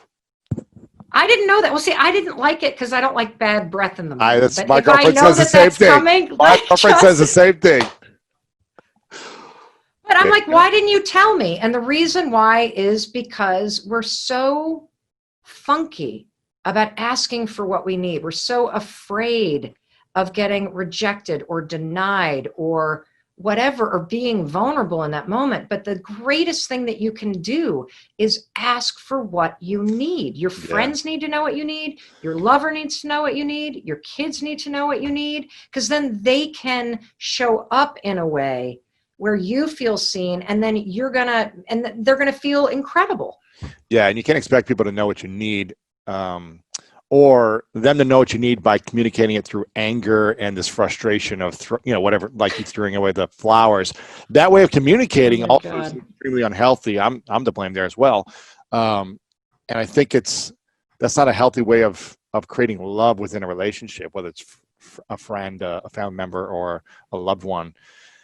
I didn't know that. Well, see, I didn't like it because I don't like bad breath in the morning. But my girlfriend says the same thing. My girlfriend says the same thing. But I'm like, why didn't you tell me? And the reason why is because we're so funky about asking for what we need. We're so afraid of getting rejected or denied or whatever, or being vulnerable in that moment. But the greatest thing that you can do is ask for what you need. Your friends need to know what you need. Your lover needs to know what you need. Your kids need to know what you need, because then they can show up in a way where you feel seen, and then they're gonna feel incredible. Yeah, and you can't expect people to know what you need, or them to know what you need by communicating it through anger and this frustration of, whatever, like you throwing away the flowers. That way of communicating also is extremely unhealthy. I'm to blame there as well. And I think that's not a healthy way of creating love within a relationship, whether it's a friend, a family member, or a loved one.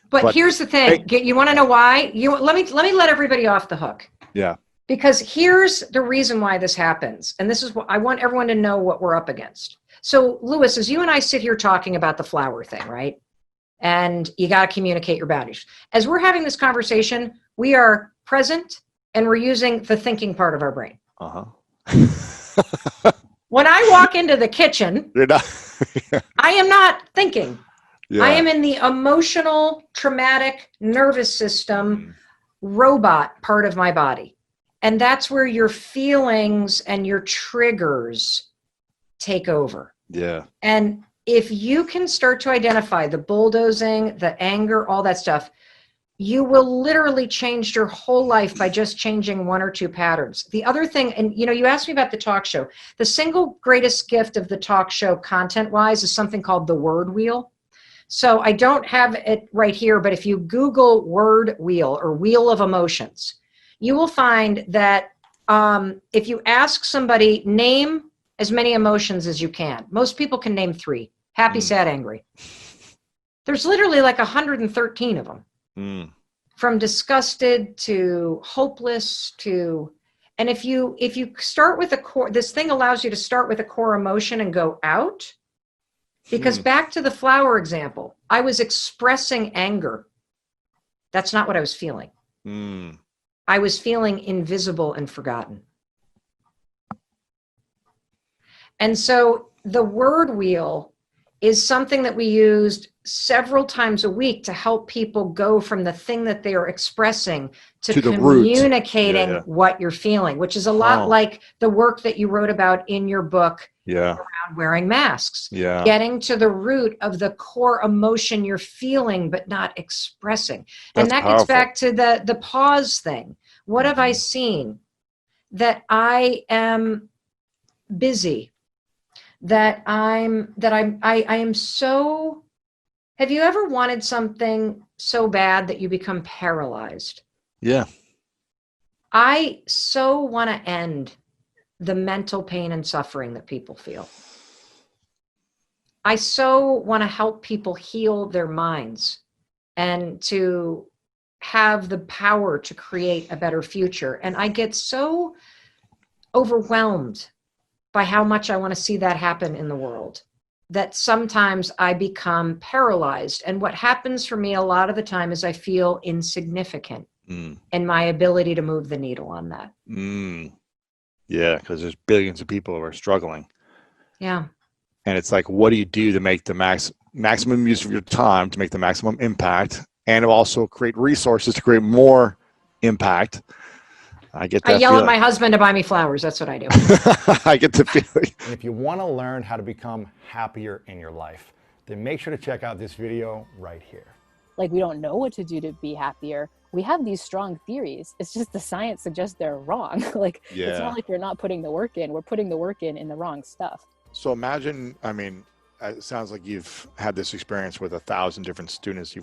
But here's the thing. You want to know why? Let me let everybody off the hook. Yeah. Because here's the reason why this happens. And this is what I want everyone to know what we're up against. So, Lewis, as you and I sit here talking about the flower thing, right? And you got to communicate your boundaries. As we're having this conversation, we are present and we're using the thinking part of our brain. When I walk into the kitchen, I am not thinking. Yeah. I am in the emotional, traumatic, nervous system, robot part of my body. And that's where your feelings and your triggers take over. Yeah. And if you can start to identify the bulldozing, the anger, all that stuff, you will literally change your whole life by just changing 1 or 2 patterns. The other thing, and you asked me about the talk show. The single greatest gift of the talk show content-wise is something called the word wheel. So I don't have it right here, but if you Google word wheel or wheel of emotions, you will find that if you ask somebody, name as many emotions as you can. Most people can name 3: happy, sad, angry. There's literally like 113 of them. From disgusted to hopeless to, and if you start with a core, this thing allows you to start with a core emotion and go out. Because back to the flower example, I was expressing anger. That's not what I was feeling. I was feeling invisible and forgotten. And so the word wheel is something that we used several times a week to help people go from the thing that they are expressing to the root. communicating what you're feeling, which is a lot like the work that you wrote about in your book around wearing masks. Getting to the root of the core emotion you're feeling but not expressing. And that gets back to the pause thing. What have I seen? That I am busy. That I am so, have you ever wanted something so bad that you become paralyzed? Yeah. I so want to end the mental pain and suffering that people feel. I so want to help people heal their minds and to have the power to create a better future. And I get so overwhelmed by how much I want to see that happen in the world, that sometimes I become paralyzed. And what happens for me a lot of the time is I feel insignificant in my ability to move the needle on that. Yeah, because there's billions of people who are struggling. Yeah. And it's like, what do you do to make the maximum use of your time, to make the maximum impact, and to also create resources to create more impact? I get that. I yell at my husband to buy me flowers. That's what I do. I get the feeling. And if you want to learn how to become happier in your life, then make sure to check out this video right here. Like, we don't know what to do to be happier. We have these strong theories. It's just the science suggests they're wrong. It's not like we're not putting the work in. We're putting the work in the wrong stuff. So imagine, I mean, it sounds like you've had this experience with 1,000 different students you've